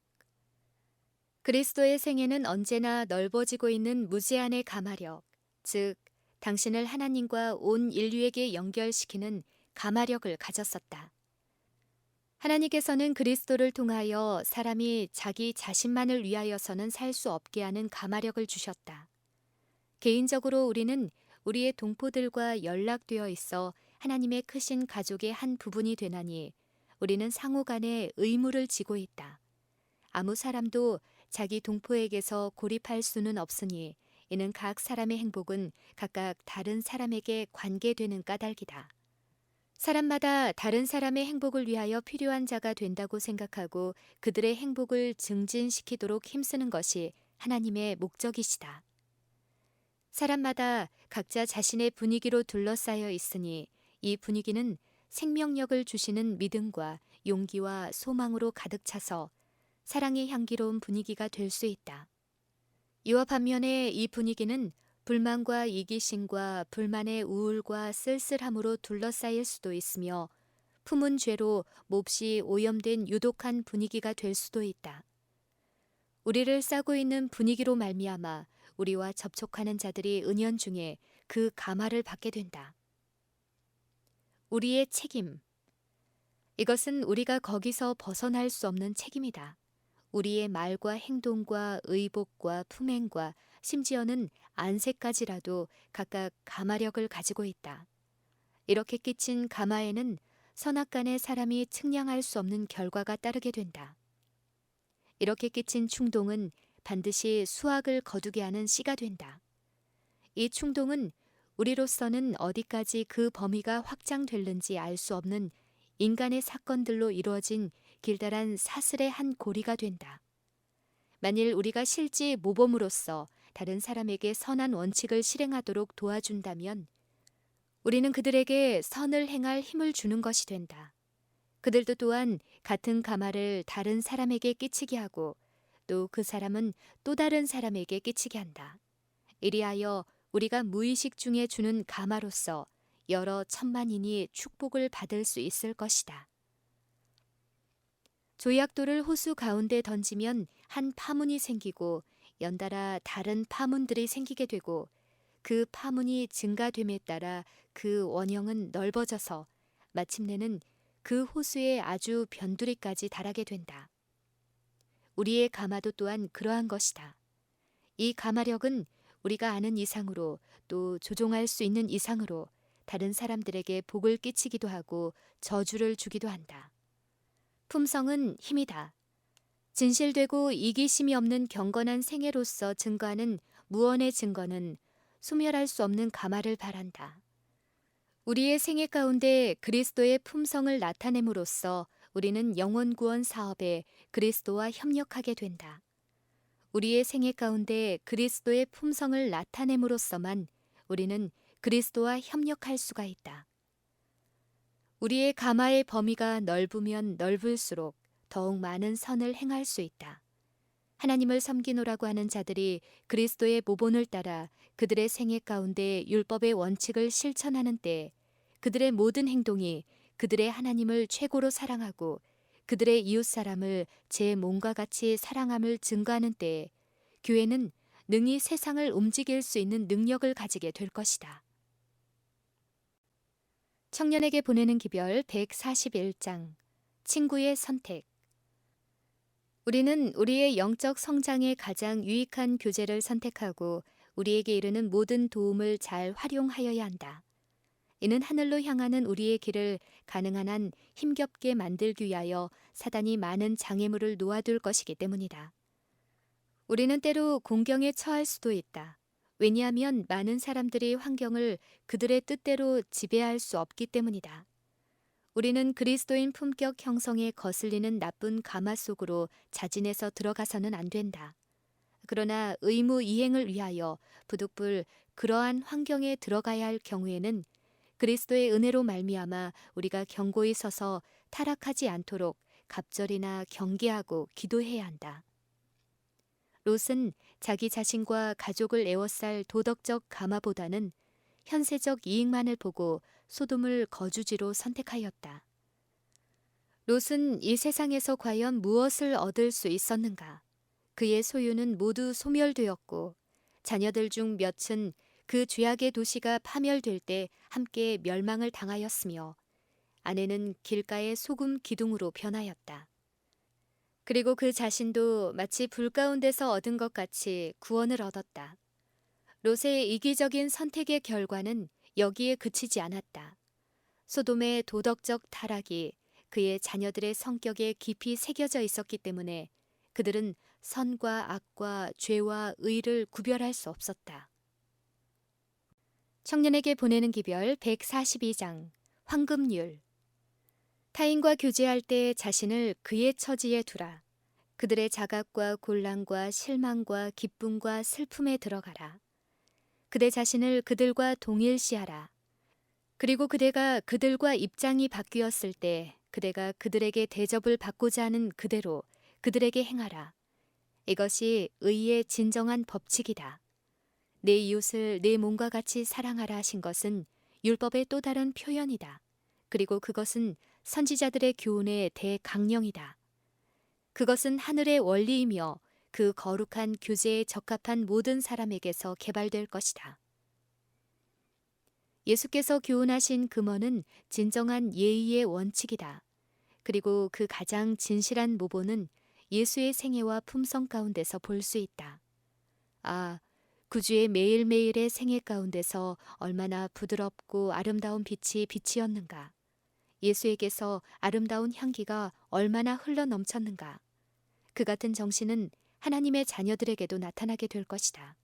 S1: 그리스도의 생애는 언제나 넓어지고 있는 무제한의 가마력, 즉 당신을 하나님과 온 인류에게 연결시키는 가마력을 가졌었다. 하나님께서는 그리스도를 통하여 사람이 자기 자신만을 위하여서는 살 수 없게 하는 가마력을 주셨다. 개인적으로 우리는 우리의 동포들과 연락되어 있어 하나님의 크신 가족의 한 부분이 되나니 우리는 상호 간에 의무를 지고 있다. 아무 사람도 자기 동포에게서 고립할 수는 없으니 이는 각 사람의 행복은 각각 다른 사람에게 관계되는 까닭이다. 사람마다 다른 사람의 행복을 위하여 필요한 자가 된다고 생각하고 그들의 행복을 증진시키도록 힘쓰는 것이 하나님의 목적이시다. 사람마다 각자 자신의 분위기로 둘러싸여 있으니 이 분위기는 생명력을 주시는 믿음과 용기와 소망으로 가득 차서 사랑의 향기로운 분위기가 될 수 있다. 이와 반면에 이 분위기는 불만과 이기심과 불만의 우울과 쓸쓸함으로 둘러싸일 수도 있으며 품은 죄로 몹시 오염된 유독한 분위기가 될 수도 있다. 우리를 싸고 있는 분위기로 말미암아 우리와 접촉하는 자들이 은연중에 그 가마를 받게 된다. 우리의 책임. 이것은 우리가 거기서 벗어날 수 없는 책임이다. 우리의 말과 행동과 의복과 품행과 심지어는 안색까지라도 각각 가마력을 가지고 있다. 이렇게 끼친 가마에는 선악간의 사람이 측량할 수 없는 결과가 따르게 된다. 이렇게 끼친 충동은 반드시 수확을 거두게 하는 씨가 된다. 이 충동은 우리로서는 어디까지 그 범위가 확장될는지 알 수 없는 인간의 사건들로 이루어진 길다란 사슬의 한 고리가 된다. 만일 우리가 실제 모범으로서 다른 사람에게 선한 원칙을 실행하도록 도와준다면 우리는 그들에게 선을 행할 힘을 주는 것이 된다. 그들도 또한 같은 가마를 다른 사람에게 끼치게 하고 또 그 사람은 또 다른 사람에게 끼치게 한다. 이리하여 우리가 무의식 중에 주는 가마로서 여러 천만인이 축복을 받을 수 있을 것이다. 조약돌을 호수 가운데 던지면 한 파문이 생기고 연달아 다른 파문들이 생기게 되고 그 파문이 증가됨에 따라 그 원형은 넓어져서 마침내는 그 호수에 아주 변두리까지 달하게 된다. 우리의 가마도 또한 그러한 것이다. 이 가마력은 우리가 아는 이상으로 또 조종할 수 있는 이상으로 다른 사람들에게 복을 끼치기도 하고 저주를 주기도 한다. 품성은 힘이다. 진실되고 이기심이 없는 경건한 생애로서 증거하는 무언의 증거는 소멸할 수 없는 가마를 발한다. 우리의 생애 가운데 그리스도의 품성을 나타냄으로써 우리는 영혼 구원 사업에 그리스도와 협력하게 된다. 우리의 생애 가운데 그리스도의 품성을 나타냄으로써만 우리는 그리스도와 협력할 수가 있다. 우리의 가마의 범위가 넓으면 넓을수록 더욱 많은 선을 행할 수 있다. 하나님을 섬기노라고 하는 자들이 그리스도의 모본을 따라 그들의 생애 가운데 율법의 원칙을 실천하는 때 그들의 모든 행동이 그들의 하나님을 최고로 사랑하고 그들의 이웃 사람을 제 몸과 같이 사랑함을 증거하는 때에 교회는 능히 세상을 움직일 수 있는 능력을 가지게 될 것이다. 청년에게 보내는 기별 141장 친구의 선택. 우리는 우리의 영적 성장에 가장 유익한 교제를 선택하고 우리에게 이르는 모든 도움을 잘 활용하여야 한다. 이는 하늘로 향하는 우리의 길을 가능한 한 힘겹게 만들기 위하여 사단이 많은 장애물을 놓아둘 것이기 때문이다. 우리는 때로 공경에 처할 수도 있다. 왜냐하면 많은 사람들이 환경을 그들의 뜻대로 지배할 수 없기 때문이다. 우리는 그리스도인 품격 형성에 거슬리는 나쁜 가마 속으로 자진해서 들어가서는 안 된다. 그러나 의무 이행을 위하여 부득불 그러한 환경에 들어가야 할 경우에는 그리스도의 은혜로 말미암아 우리가 견고히 서서 타락하지 않도록 갑절이나 경계하고 기도해야 한다. 롯은 자기 자신과 가족을 에워쌀 도덕적 가마보다는 현세적 이익만을 보고 소돔을 거주지로 선택하였다. 롯은 이 세상에서 과연 무엇을 얻을 수 있었는가? 그의 소유는 모두 소멸되었고 자녀들 중 몇은 그 죄악의 도시가 파멸될 때 함께 멸망을 당하였으며 아내는 길가의 소금 기둥으로 변하였다. 그리고 그 자신도 마치 불 가운데서 얻은 것 같이 구원을 얻었다. 롯의 이기적인 선택의 결과는 여기에 그치지 않았다. 소돔의 도덕적 타락이 그의 자녀들의 성격에 깊이 새겨져 있었기 때문에 그들은 선과 악과 죄와 의를 구별할 수 없었다. 청년에게 보내는 기별 142장 황금률. 타인과 교제할 때 자신을 그의 처지에 두라. 그들의 자각과 곤란과 실망과 기쁨과 슬픔에 들어가라. 그대 자신을 그들과 동일시하라. 그리고 그대가 그들과 입장이 바뀌었을 때 그대가 그들에게 대접을 받고자 하는 그대로 그들에게 행하라. 이것이 의의 진정한 법칙이다. 내 이웃을 내 몸과 같이 사랑하라 하신 것은 율법의 또 다른 표현이다. 그리고 그것은 선지자들의 교훈의 대강령이다. 그것은 하늘의 원리이며 그 거룩한 교제에 적합한 모든 사람에게서 개발될 것이다. 예수께서 교훈하신 금언은 진정한 예의의 원칙이다. 그리고 그 가장 진실한 모본은 예수의 생애와 품성 가운데서 볼 수 있다. 아, 구주의 매일매일의 생애 가운데서 얼마나 부드럽고 아름다운 빛이 빛이었는가. 예수에게서 아름다운 향기가 얼마나 흘러넘쳤는가. 그 같은 정신은 하나님의 자녀들에게도 나타나게 될 것이다.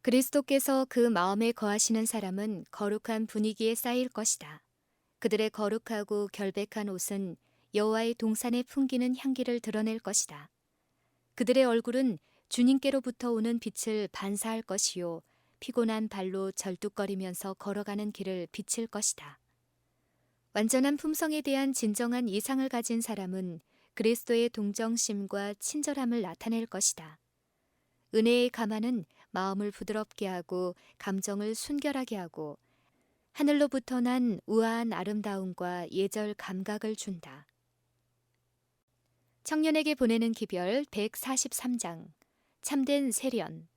S1: 그리스도께서 그 마음에 거하시는 사람은 거룩한 분위기에 쌓일 것이다. 그들의 거룩하고 결백한 옷은 여호와의 동산에 풍기는 향기를 드러낼 것이다. 그들의 얼굴은 주님께로부터 오는 빛을 반사할 것이요 피곤한 발로 절뚝거리면서 걸어가는 길을 비칠 것이다. 완전한 품성에 대한 진정한 이상을 가진 사람은 그리스도의 동정심과 친절함을 나타낼 것이다. 은혜의 가마는 마음을 부드럽게 하고 감정을 순결하게 하고 하늘로부터 난 우아한 아름다움과 예절 감각을 준다. 청년에게 보내는 기별 143장 참된 세련.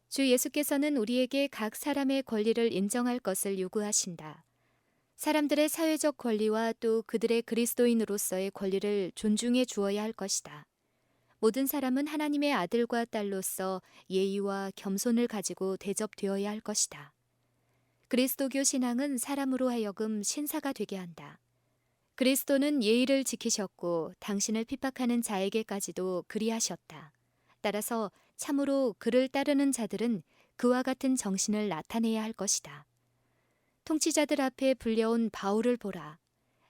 S1: 주 예수께서는 우리에게 각 사람의 권리를 인정할 것을 요구하신다. 사람들의 사회적 권리와 또 그들의 그리스도인으로서의 권리를 존중해 주어야 할 것이다. 모든 사람은 하나님의 아들과 딸로서 예의와 겸손을 가지고 대접되어야 할 것이다. 그리스도교 신앙은 사람으로 하여금 신사가 되게 한다. 그리스도는 예의를 지키셨고 당신을 핍박하는 자에게까지도 그리하셨다. 따라서 참으로 그를 따르는 자들은 그와 같은 정신을 나타내야 할 것이다. 통치자들 앞에 불려온 바울을 보라.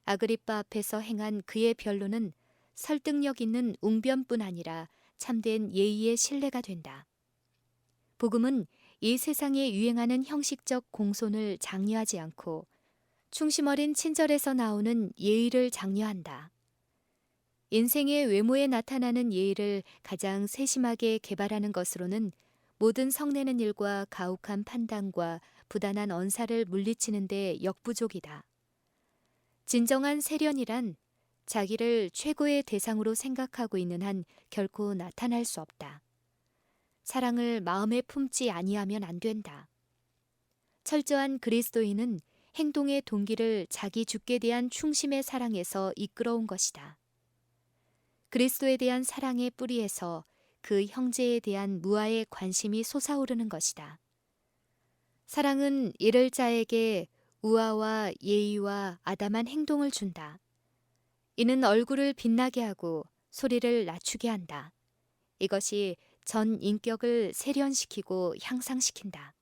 S1: 아그리빠 앞에서 행한 그의 변론은 설득력 있는 웅변뿐 아니라 참된 예의의 신뢰가 된다. 복음은 이 세상에 유행하는 형식적 공손을 장려하지 않고 충심 어린 친절에서 나오는 예의를 장려한다. 인생의 외모에 나타나는 예의를 가장 세심하게 개발하는 것으로는 모든 성내는 일과 가혹한 판단과 부단한 언사를 물리치는 데 역부족이다. 진정한 세련이란 자기를 최고의 대상으로 생각하고 있는 한 결코 나타날 수 없다. 사랑을 마음에 품지 아니하면 안 된다. 철저한 그리스도인은 행동의 동기를 자기 주께 대한 충심의 사랑에서 이끌어온 것이다. 그리스도에 대한 사랑의 뿌리에서 그 형제에 대한 무아의 관심이 솟아오르는 것이다. 사랑은 이를 자에게 우아와 예의와 아담한 행동을 준다. 이는 얼굴을 빛나게 하고 소리를 낮추게 한다. 이것이 전 인격을 세련시키고 향상시킨다.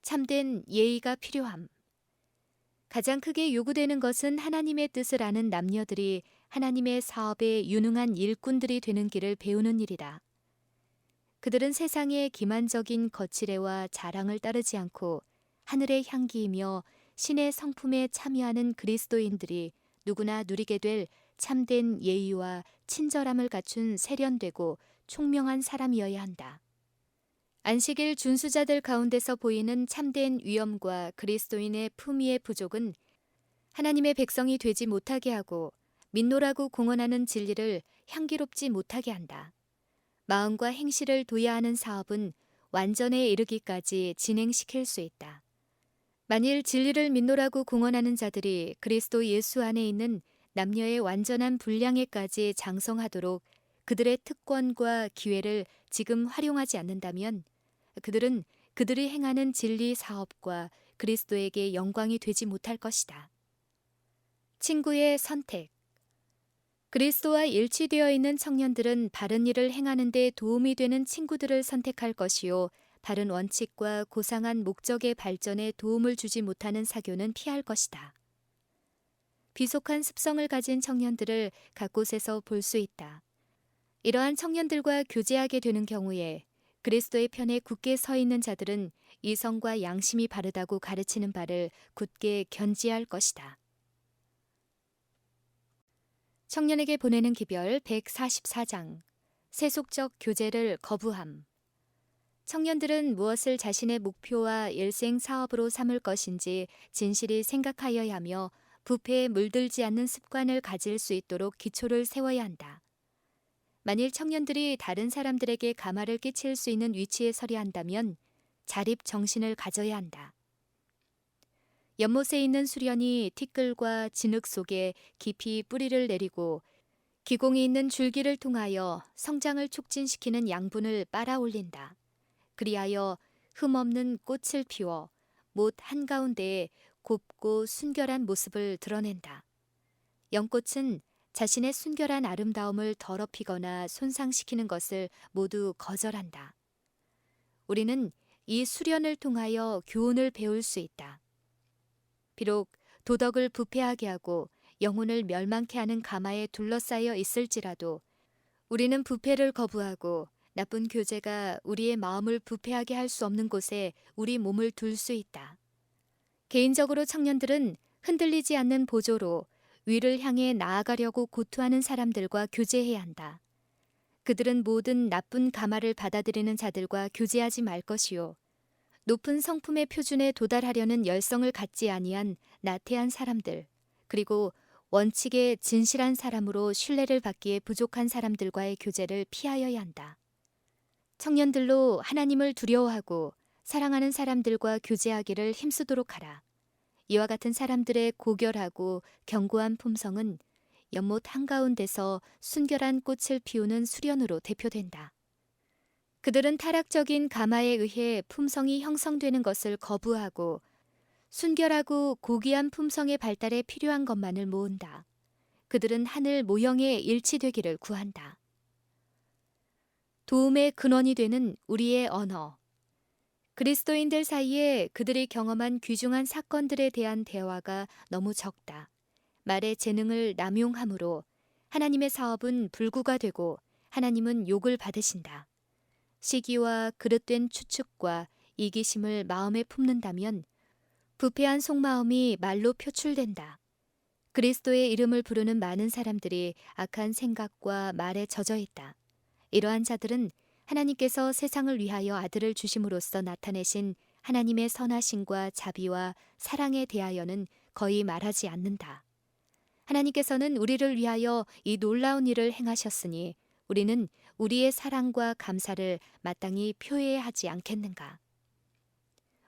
S1: 참된 예의가 필요함. 가장 크게 요구되는 것은 하나님의 뜻을 아는 남녀들이 하나님의 사업에 유능한 일꾼들이 되는 길을 배우는 일이다. 그들은 세상의 기만적인 거칠애와 자랑을 따르지 않고 하늘의 향기이며 신의 성품에 참여하는 그리스도인들이 누구나 누리게 될 참된 예의와 친절함을 갖춘 세련되고 총명한 사람이어야 한다. 안식일 준수자들 가운데서 보이는 참된 위엄과 그리스도인의 품위의 부족은 하나님의 백성이 되지 못하게 하고 민노라고 공언하는 진리를 향기롭지 못하게 한다. 마음과 행실을 도야하는 사업은 완전에 이르기까지 진행시킬 수 있다. 만일 진리를 민노라고 공언하는 자들이 그리스도 예수 안에 있는 남녀의 완전한 분량에까지 장성하도록 그들의 특권과 기회를 지금 활용하지 않는다면 그들은 그들이 행하는 진리 사업과 그리스도에게 영광이 되지 못할 것이다. 친구의 선택. 그리스도와 일치되어 있는 청년들은 바른 일을 행하는 데 도움이 되는 친구들을 선택할 것이요 바른 원칙과 고상한 목적의 발전에 도움을 주지 못하는 사교는 피할 것이다. 비속한 습성을 가진 청년들을 각 곳에서 볼 수 있다. 이러한 청년들과 교제하게 되는 경우에 그리스도의 편에 굳게 서 있는 자들은 이성과 양심이 바르다고 가르치는 바를 굳게 견지할 것이다. 청년에게 보내는 기별 144장 세속적 교제를 거부함. 청년들은 무엇을 자신의 목표와 일생 사업으로 삼을 것인지 진실이 생각하여야 하며 부패에 물들지 않는 습관을 가질 수 있도록 기초를 세워야 한다. 만일 청년들이 다른 사람들에게 가마를 끼칠 수 있는 위치에 서려 한다면 자립 정신을 가져야 한다. 연못에 있는 수련이 티끌과 진흙 속에 깊이 뿌리를 내리고 기공이 있는 줄기를 통하여 성장을 촉진시키는 양분을 빨아올린다. 그리하여 흠없는 꽃을 피워 못 한가운데에 곱고 순결한 모습을 드러낸다. 연꽃은 자신의 순결한 아름다움을 더럽히거나 손상시키는 것을 모두 거절한다. 우리는 이 수련을 통하여 교훈을 배울 수 있다. 비록 도덕을 부패하게 하고 영혼을 멸망케 하는 가마에 둘러싸여 있을지라도 우리는 부패를 거부하고 나쁜 교제가 우리의 마음을 부패하게 할 수 없는 곳에 우리 몸을 둘 수 있다. 개인적으로 청년들은 흔들리지 않는 보조로 위를 향해 나아가려고 고투하는 사람들과 교제해야 한다. 그들은 모든 나쁜 가마를 받아들이는 자들과 교제하지 말 것이요. 높은 성품의 표준에 도달하려는 열성을 갖지 아니한 나태한 사람들, 그리고 원칙에 진실한 사람으로 신뢰를 받기에 부족한 사람들과의 교제를 피하여야 한다. 청년들로 하나님을 두려워하고 사랑하는 사람들과 교제하기를 힘쓰도록 하라. 이와 같은 사람들의 고결하고 견고한 품성은 연못 한가운데서 순결한 꽃을 피우는 수련으로 대표된다. 그들은 타락적인 가마에 의해 품성이 형성되는 것을 거부하고 순결하고 고귀한 품성의 발달에 필요한 것만을 모은다. 그들은 하늘 모형에 일치되기를 구한다. 도움의 근원이 되는 우리의 언어. 그리스도인들 사이에 그들이 경험한 귀중한 사건들에 대한 대화가 너무 적다. 말의 재능을 남용함으로 하나님의 사업은 불구가 되고 하나님은 욕을 받으신다. 시기와 그릇된 추측과 이기심을 마음에 품는다면 부패한 속마음이 말로 표출된다. 그리스도의 이름을 부르는 많은 사람들이 악한 생각과 말에 젖어 있다. 이러한 자들은 하나님께서 세상을 위하여 아들을 주심으로써 나타내신 하나님의 선하심과 자비와 사랑에 대하여는 거의 말하지 않는다. 하나님께서는 우리를 위하여 이 놀라운 일을 행하셨으니 우리는 우리의 사랑과 감사를 마땅히 표해야 하지 않겠는가?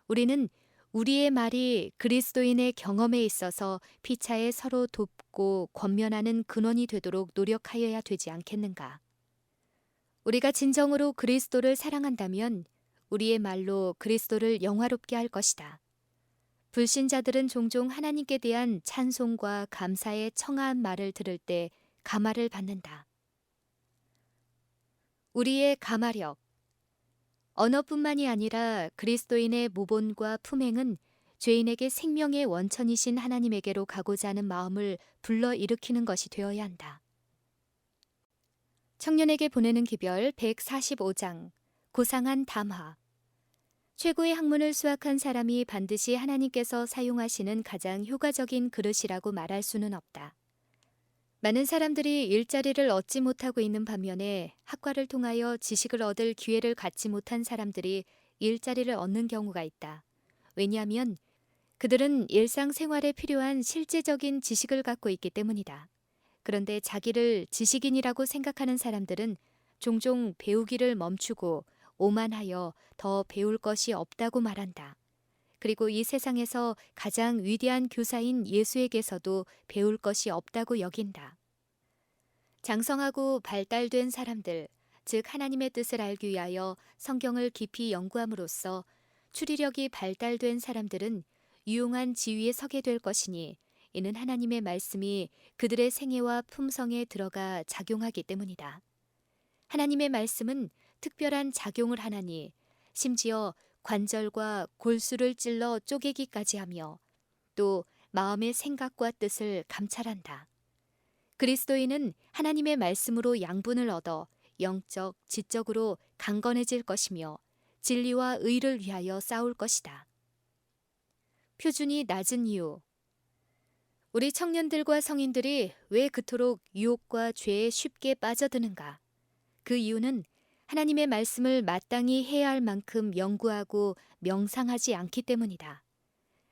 S1: 우리는 우리의 말이 그리스도인의 경험에 있어서 피차에 서로 돕고 권면하는 근원이 되도록 노력하여야 되지 않겠는가? 우리가 진정으로 그리스도를 사랑한다면 우리의 말로 그리스도를 영화롭게 할 것이다. 불신자들은 종종 하나님께 대한 찬송과 감사의 청아한 말을 들을 때 감화를 받는다. 우리의 감화력. 언어뿐만이 아니라 그리스도인의 모본과 품행은 죄인에게 생명의 원천이신 하나님에게로 가고자 하는 마음을 불러일으키는 것이 되어야 한다. 청년에게 보내는 기별 145장 고상한 담화. 최고의 학문을 수학한 사람이 반드시 하나님께서 사용하시는 가장 효과적인 그릇이라고 말할 수는 없다. 많은 사람들이 일자리를 얻지 못하고 있는 반면에 학과를 통하여 지식을 얻을 기회를 갖지 못한 사람들이 일자리를 얻는 경우가 있다. 왜냐하면 그들은 일상생활에 필요한 실제적인 지식을 갖고 있기 때문이다. 그런데 자기를 지식인이라고 생각하는 사람들은 종종 배우기를 멈추고 오만하여 더 배울 것이 없다고 말한다. 그리고 이 세상에서 가장 위대한 교사인 예수에게서도 배울 것이 없다고 여긴다. 장성하고 발달된 사람들, 즉 하나님의 뜻을 알기 위하여 성경을 깊이 연구함으로써 추리력이 발달된 사람들은 유용한 지위에 서게 될 것이니 이는 하나님의 말씀이 그들의 생애와 품성에 들어가 작용하기 때문이다. 하나님의 말씀은 특별한 작용을 하나니 심지어 관절과 골수를 찔러 쪼개기까지 하며 또 마음의 생각과 뜻을 감찰한다. 그리스도인은 하나님의 말씀으로 양분을 얻어 영적, 지적으로 강건해질 것이며 진리와 의를 위하여 싸울 것이다. 표준이 낮은 이유. 우리 청년들과 성인들이 왜 그토록 유혹과 죄에 쉽게 빠져드는가? 그 이유는 하나님의 말씀을 마땅히 해야 할 만큼 연구하고 명상하지 않기 때문이다.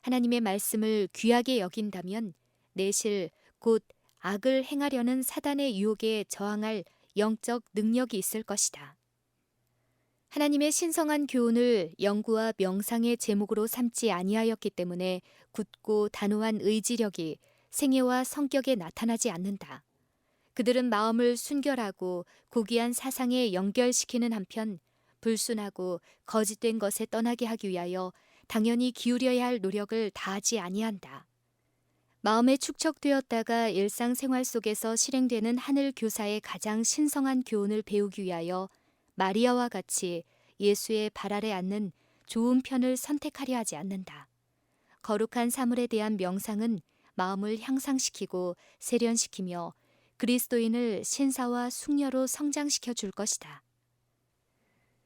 S1: 하나님의 말씀을 귀하게 여긴다면 내실 곧 악을 행하려는 사단의 유혹에 저항할 영적 능력이 있을 것이다. 하나님의 신성한 교훈을 연구와 명상의 제목으로 삼지 아니하였기 때문에 굳고 단호한 의지력이 생애와 성격에 나타나지 않는다. 그들은 마음을 순결하고 고귀한 사상에 연결시키는 한편 불순하고 거짓된 것에 떠나게 하기 위하여 당연히 기울여야 할 노력을 다하지 아니한다. 마음에 축적되었다가 일상생활 속에서 실행되는 하늘 교사의 가장 신성한 교훈을 배우기 위하여 마리아와 같이 예수의 발 아래 앉는 좋은 편을 선택하려 하지 않는다. 거룩한 사물에 대한 명상은 마음을 향상시키고 세련시키며 그리스도인을 신사와 숙녀로 성장시켜 줄 것이다.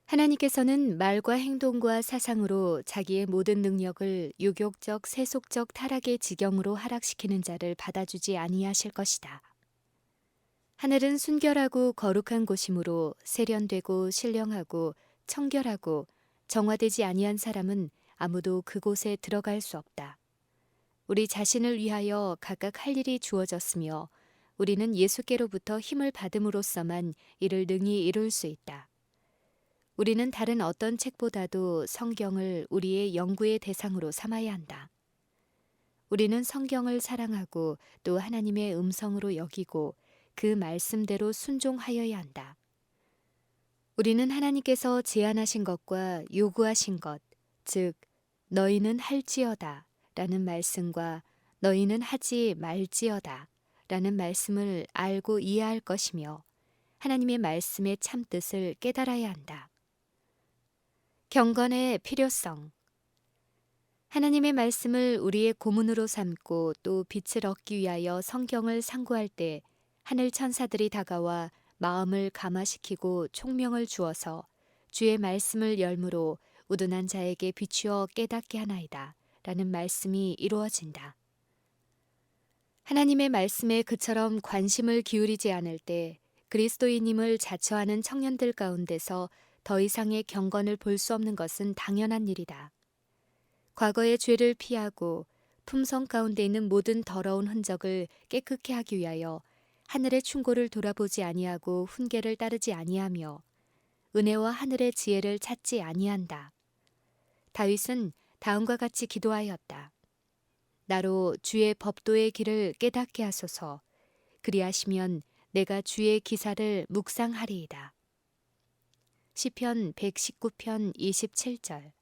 S1: 하나님께서는 말과 행동과 사상으로 자기의 모든 능력을 유욕적, 세속적 타락의 지경으로 하락시키는 자를 받아주지 아니하실 것이다. 하늘은 순결하고 거룩한 곳이므로 세련되고 신령하고 청결하고 정화되지 아니한 사람은 아무도 그곳에 들어갈 수 없다. 우리 자신을 위하여 각각 할 일이 주어졌으며 우리는 예수께로부터 힘을 받음으로써만 이를 능히 이룰 수 있다. 우리는 다른 어떤 책보다도 성경을 우리의 연구의 대상으로 삼아야 한다. 우리는 성경을 사랑하고 또 하나님의 음성으로 여기고 그 말씀대로 순종하여야 한다. 우리는 하나님께서 제안하신 것과 요구하신 것, 즉 너희는 할지어다 라는 말씀과 너희는 하지 말지어다 라는 말씀을 알고 이해할 것이며 하나님의 말씀의 참뜻을 깨달아야 한다. 경건의 필요성. 하나님의 말씀을 우리의 고문으로 삼고 또 빛을 얻기 위하여 성경을 상고할 때 하늘 천사들이 다가와 마음을 감화시키고 총명을 주어서 주의 말씀을 열무로 우둔한 자에게 비추어 깨닫게 하나이다 라는 말씀이 이루어진다. 하나님의 말씀에 그처럼 관심을 기울이지 않을 때 그리스도인임을 자처하는 청년들 가운데서 더 이상의 경건을 볼 수 없는 것은 당연한 일이다. 과거의 죄를 피하고 품성 가운데 있는 모든 더러운 흔적을 깨끗게 하기 위하여 하늘의 충고를 돌아보지 아니하고 훈계를 따르지 아니하며 은혜와 하늘의 지혜를 찾지 아니한다. 다윗은 다음과 같이 기도하였다. 나로 주의 법도의 길을 깨닫게 하소서. 그리하시면 내가 주의 기사를 묵상하리이다. 시편 119편 27절.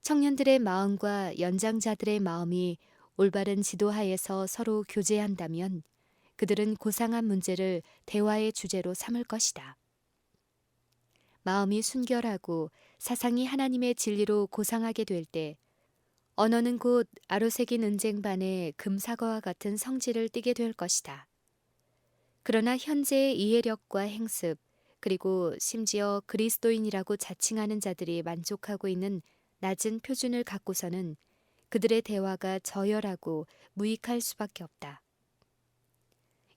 S1: 청년들의 마음과 연장자들의 마음이 올바른 지도하에서 서로 교제한다면 그들은 고상한 문제를 대화의 주제로 삼을 것이다. 마음이 순결하고 사상이 하나님의 진리로 고상하게 될 때 언어는 곧 아로새긴 은쟁반의 금사과와 같은 성질을 띠게 될 것이다. 그러나 현재의 이해력과 행습 그리고 심지어 그리스도인이라고 자칭하는 자들이 만족하고 있는 낮은 표준을 갖고서는 그들의 대화가 저열하고 무익할 수밖에 없다.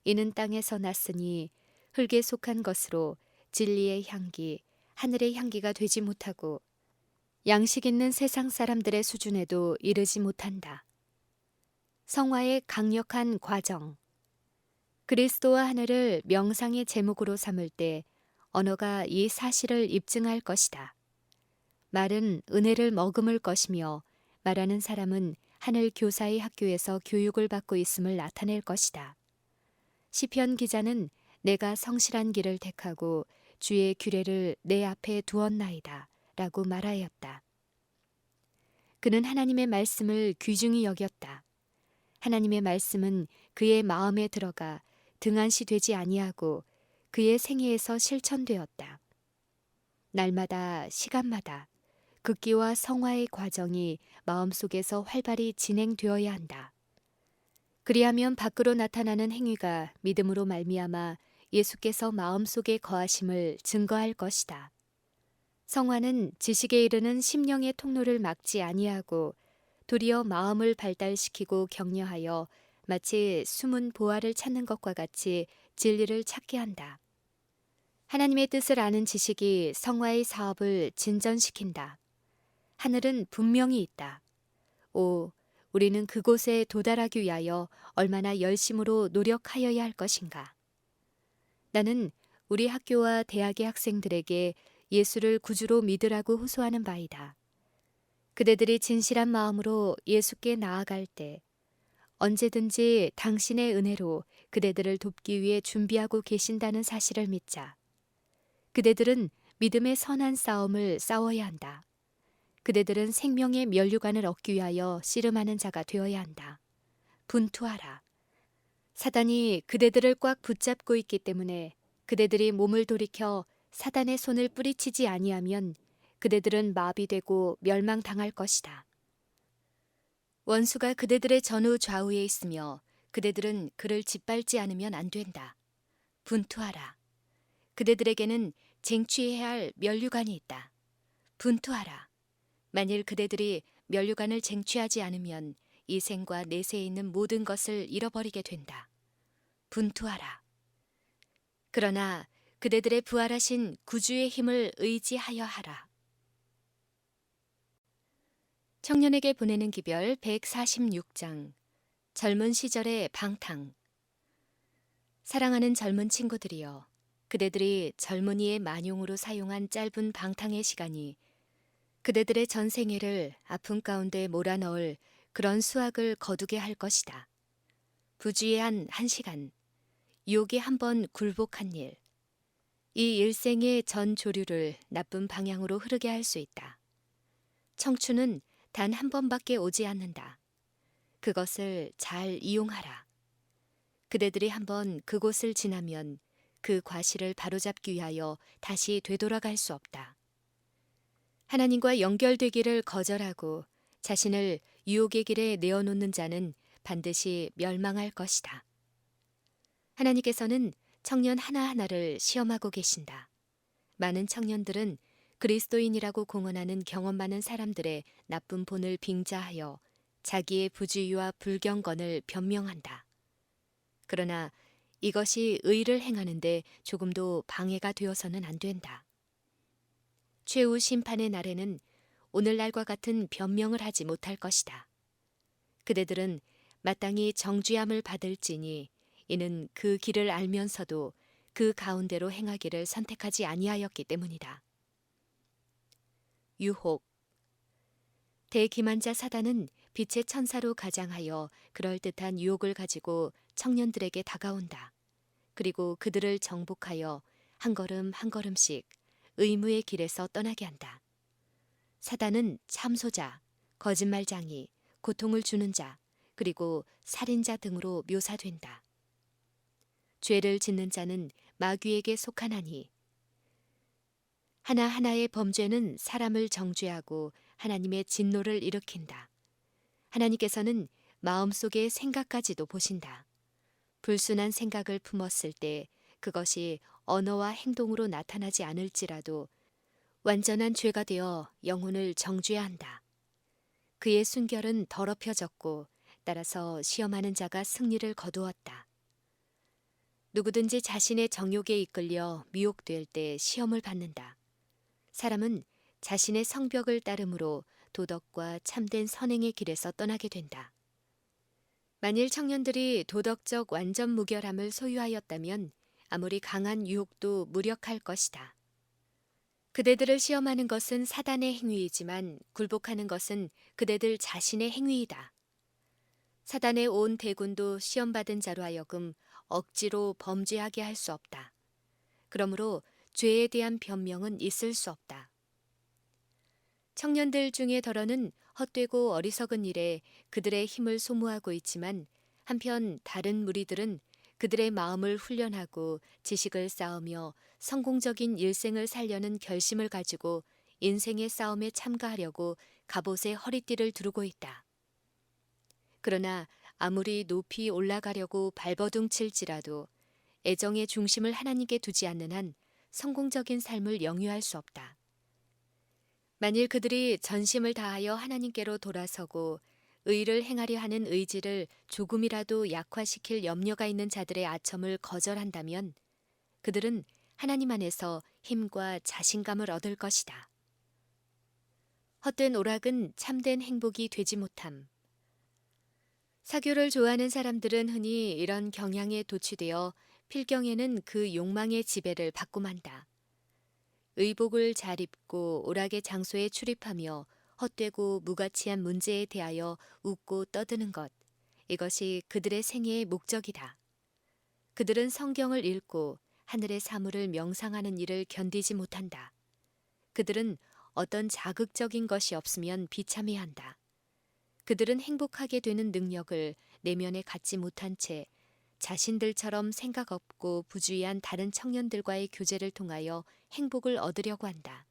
S1: 이는 땅에서 났으니 흙에 속한 것으로 진리의 향기, 하늘의 향기가 되지 못하고 양식 있는 세상 사람들의 수준에도 이르지 못한다. 성화의 강력한 과정. 그리스도와 하늘을 명상의 제목으로 삼을 때 언어가 이 사실을 입증할 것이다. 말은 은혜를 머금을 것이며 말하는 사람은 하늘 교사의 학교에서 교육을 받고 있음을 나타낼 것이다. 시편 기자는 내가 성실한 길을 택하고 주의 규례를 내 앞에 두었나이다 라고 말하였다. 그는 하나님의 말씀을 귀중히 여겼다. 하나님의 말씀은 그의 마음에 들어가 등한시 되지 아니하고 그의 생애에서 실천되었다. 날마다 시간마다 극기와 성화의 과정이 마음속에서 활발히 진행되어야 한다. 그리하면 밖으로 나타나는 행위가 믿음으로 말미암아 예수께서 마음속에 거하심을 증거할 것이다. 성화는 지식에 이르는 심령의 통로를 막지 아니하고 도리어 마음을 발달시키고 격려하여 마치 숨은 보화를 찾는 것과 같이 진리를 찾게 한다. 하나님의 뜻을 아는 지식이 성화의 사업을 진전시킨다. 하늘은 분명히 있다. 우리는 그곳에 도달하기 위하여 얼마나 열심으로 노력하여야 할 것인가. 나는 우리 학교와 대학의 학생들에게 예수를 구주로 믿으라고 호소하는 바이다. 그대들이 진실한 마음으로 예수께 나아갈 때 언제든지 당신의 은혜로 그대들을 돕기 위해 준비하고 계신다는 사실을 믿자. 그대들은 믿음의 선한 싸움을 싸워야 한다. 그대들은 생명의 면류관을 얻기 위하여 씨름하는 자가 되어야 한다. 분투하라. 사단이 그대들을 꽉 붙잡고 있기 때문에 그대들이 몸을 돌이켜 사단의 손을 뿌리치지 아니하면 그대들은 마비되고 멸망당할 것이다. 원수가 그대들의 전후 좌우에 있으며 그대들은 그를 짓밟지 않으면 안 된다. 분투하라. 그대들에게는 쟁취해야 할 면류관이 있다. 분투하라. 만일 그대들이 면류관을 쟁취하지 않으면 이 생과 내세에 있는 모든 것을 잃어버리게 된다. 분투하라. 그러나 그대들의 부활하신 구주의 힘을 의지하여 하라. 청년에게 보내는 기별 146장. 젊은 시절의 방탕. 사랑하는 젊은 친구들이여, 그대들이 젊은이의 만용으로 사용한 짧은 방탕의 시간이 그대들의 전생애를 아픔 가운데 몰아넣을 그런 수확을 거두게 할 것이다. 부주의한 한 시간, 유혹에 한 번 굴복한 일, 이 일생의 전 조류를 나쁜 방향으로 흐르게 할 수 있다. 청춘은 단 한 번밖에 오지 않는다. 그것을 잘 이용하라. 그대들이 한번 그곳을 지나면 그 과실을 바로잡기 위하여 다시 되돌아갈 수 없다. 하나님과 연결되기를 거절하고 자신을 유혹의 길에 내어놓는 자는 반드시 멸망할 것이다. 하나님께서는 청년 하나하나를 시험하고 계신다. 많은 청년들은 그리스도인이라고 공언하는 경험 많은 사람들의 나쁜 본을 빙자하여 자기의 부주의와 불경건을 변명한다. 그러나 이것이 의를 행하는데 조금도 방해가 되어서는 안 된다. 최후 심판의 날에는 오늘날과 같은 변명을 하지 못할 것이다. 그대들은 마땅히 정죄함을 받을지니 이는 그 길을 알면서도 그 가운데로 행하기를 선택하지 아니하였기 때문이다. 유혹. 대기만자 사단은 빛의 천사로 가장하여 그럴듯한 유혹을 가지고 청년들에게 다가온다. 그리고 그들을 정복하여 한 걸음 한 걸음씩 의무의 길에서 떠나게 한다. 사단은 참소자, 거짓말장이, 고통을 주는 자, 그리고 살인자 등으로 묘사된다. 죄를 짓는 자는 마귀에게 속하나니 하나하나의 범죄는 사람을 정죄하고 하나님의 진노를 일으킨다. 하나님께서는 마음속의 생각까지도 보신다. 불순한 생각을 품었을 때 그것이 언어와 행동으로 나타나지 않을지라도 완전한 죄가 되어 영혼을 정죄해야 한다. 그의 순결은 더럽혀졌고 따라서 시험하는 자가 승리를 거두었다. 누구든지 자신의 정욕에 이끌려 미혹될 때 시험을 받는다. 사람은 자신의 성벽을 따름으로 도덕과 참된 선행의 길에서 떠나게 된다. 만일 청년들이 도덕적 완전 무결함을 소유하였다면 아무리 강한 유혹도 무력할 것이다. 그대들을 시험하는 것은 사단의 행위이지만 굴복하는 것은 그대들 자신의 행위이다. 사단의 온 대군도 시험받은 자로 하여금 억지로 범죄하게 할 수 없다. 그러므로 죄에 대한 변명은 있을 수 없다. 청년들 중에 더러는 헛되고 어리석은 일에 그들의 힘을 소모하고 있지만 한편 다른 무리들은 그들의 마음을 훈련하고 지식을 쌓으며 성공적인 일생을 살려는 결심을 가지고 인생의 싸움에 참가하려고 갑옷에 허리띠를 두르고 있다. 그러나 아무리 높이 올라가려고 발버둥 칠지라도 애정의 중심을 하나님께 두지 않는 한 성공적인 삶을 영위할 수 없다. 만일 그들이 전심을 다하여 하나님께로 돌아서고 의를 행하려 하는 의지를 조금이라도 약화시킬 염려가 있는 자들의 아첨을 거절한다면 그들은 하나님 안에서 힘과 자신감을 얻을 것이다. 헛된 오락은 참된 행복이 되지 못함. 사교를 좋아하는 사람들은 흔히 이런 경향에 도취되어 필경에는 그 욕망의 지배를 받고 만다. 의복을 잘 입고 오락의 장소에 출입하며 헛되고 무가치한 문제에 대하여 웃고 떠드는 것, 이것이 그들의 생애의 목적이다. 그들은 성경을 읽고 하늘의 사물을 명상하는 일을 견디지 못한다. 그들은 어떤 자극적인 것이 없으면 비참해한다. 그들은 행복하게 되는 능력을 내면에 갖지 못한 채 자신들처럼 생각 없고 부주의한 다른 청년들과의 교제를 통하여 행복을 얻으려고 한다.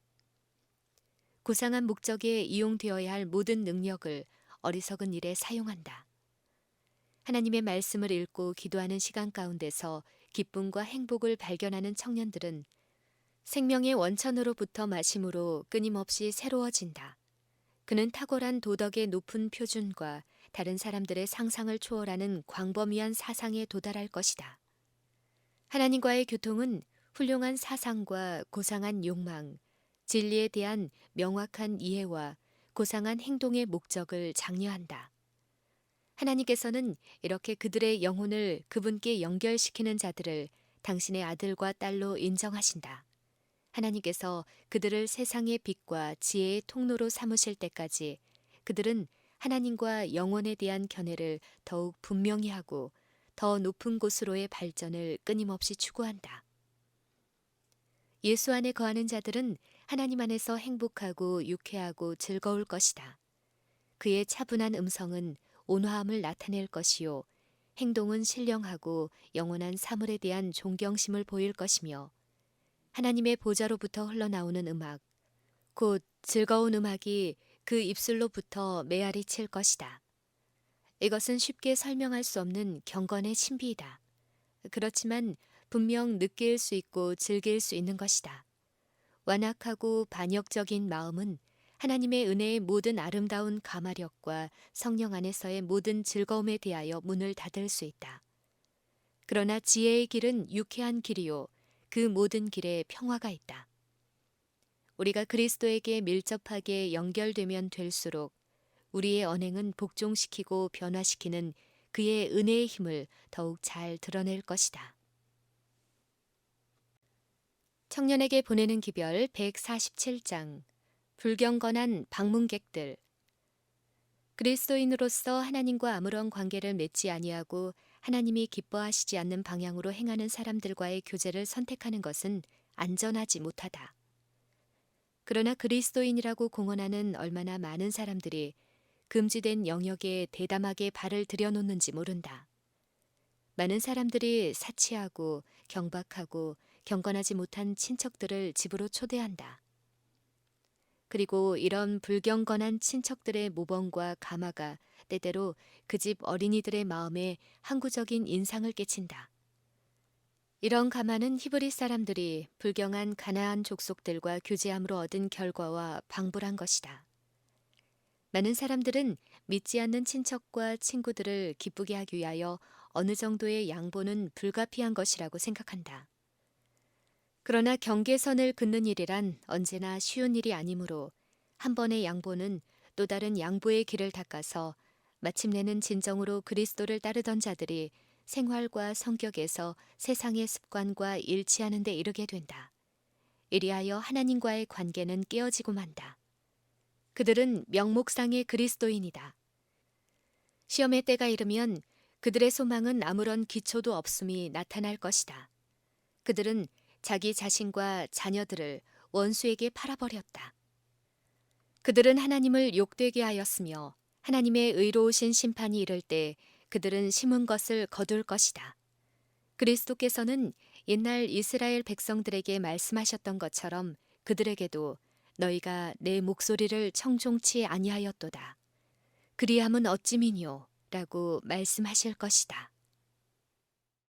S1: 고상한 목적에 이용되어야 할 모든 능력을 어리석은 일에 사용한다. 하나님의 말씀을 읽고 기도하는 시간 가운데서 기쁨과 행복을 발견하는 청년들은 생명의 원천으로부터 마심으로 끊임없이 새로워진다. 그는 탁월한 도덕의 높은 표준과 다른 사람들의 상상을 초월하는 광범위한 사상에 도달할 것이다. 하나님과의 교통은 훌륭한 사상과 고상한 욕망, 진리에 대한 명확한 이해와 고상한 행동의 목적을 장려한다. 하나님께서는 이렇게 그들의 영혼을 그분께 연결시키는 자들을 당신의 아들과 딸로 인정하신다. 하나님께서 그들을 세상의 빛과 지혜의 통로로 삼으실 때까지 그들은 하나님과 영혼에 대한 견해를 더욱 분명히 하고 더 높은 곳으로의 발전을 끊임없이 추구한다. 예수 안에 거하는 자들은 하나님 안에서 행복하고 유쾌하고 즐거울 것이다. 그의 차분한 음성은 온화함을 나타낼 것이요 행동은 신령하고 영원한 사물에 대한 존경심을 보일 것이며 하나님의 보좌로부터 흘러나오는 음악, 곧 즐거운 음악이 그 입술로부터 메아리 칠 것이다. 이것은 쉽게 설명할 수 없는 경건의 신비이다. 그렇지만 분명 느낄 수 있고 즐길 수 있는 것이다. 완악하고 반역적인 마음은 하나님의 은혜의 모든 아름다운 감화력과 성령 안에서의 모든 즐거움에 대하여 문을 닫을 수 있다. 그러나 지혜의 길은 유쾌한 길이요 그 모든 길에 평화가 있다. 우리가 그리스도에게 밀접하게 연결되면 될수록 우리의 언행은 복종시키고 변화시키는 그의 은혜의 힘을 더욱 잘 드러낼 것이다. 청년에게 보내는 기별 147장 불경건한 방문객들. 그리스도인으로서 하나님과 아무런 관계를 맺지 아니하고 하나님이 기뻐하시지 않는 방향으로 행하는 사람들과의 교제를 선택하는 것은 안전하지 못하다. 그러나 그리스도인이라고 공언하는 얼마나 많은 사람들이 금지된 영역에 대담하게 발을 들여놓는지 모른다. 많은 사람들이 사치하고 경박하고 경건하지 못한 친척들을 집으로 초대한다. 그리고 이런 불경건한 친척들의 모범과 가마가 때때로 그 집 어린이들의 마음에 항구적인 인상을 끼친다. 이런 가마는 히브리 사람들이 불경한 가나안 족속들과 교제함으로 얻은 결과와 방불한 것이다. 많은 사람들은 믿지 않는 친척과 친구들을 기쁘게 하기 위하여 어느 정도의 양보는 불가피한 것이라고 생각한다. 그러나 경계선을 긋는 일이란 언제나 쉬운 일이 아니므로 한 번의 양보는 또 다른 양보의 길을 닦아서 마침내는 진정으로 그리스도를 따르던 자들이 생활과 성격에서 세상의 습관과 일치하는 데 이르게 된다. 이리하여 하나님과의 관계는 깨어지고 만다. 그들은 명목상의 그리스도인이다. 시험의 때가 이르면 그들의 소망은 아무런 기초도 없음이 나타날 것이다. 그들은 자기 자신과 자녀들을 원수에게 팔아버렸다. 그들은 하나님을 욕되게 하였으며 하나님의 의로우신 심판이 이를 때 그들은 심은 것을 거둘 것이다. 그리스도께서는 옛날 이스라엘 백성들에게 말씀하셨던 것처럼 그들에게도 너희가 내 목소리를 청종치 아니하였도다. 그리함은 어찌미뇨? 라고 말씀하실 것이다.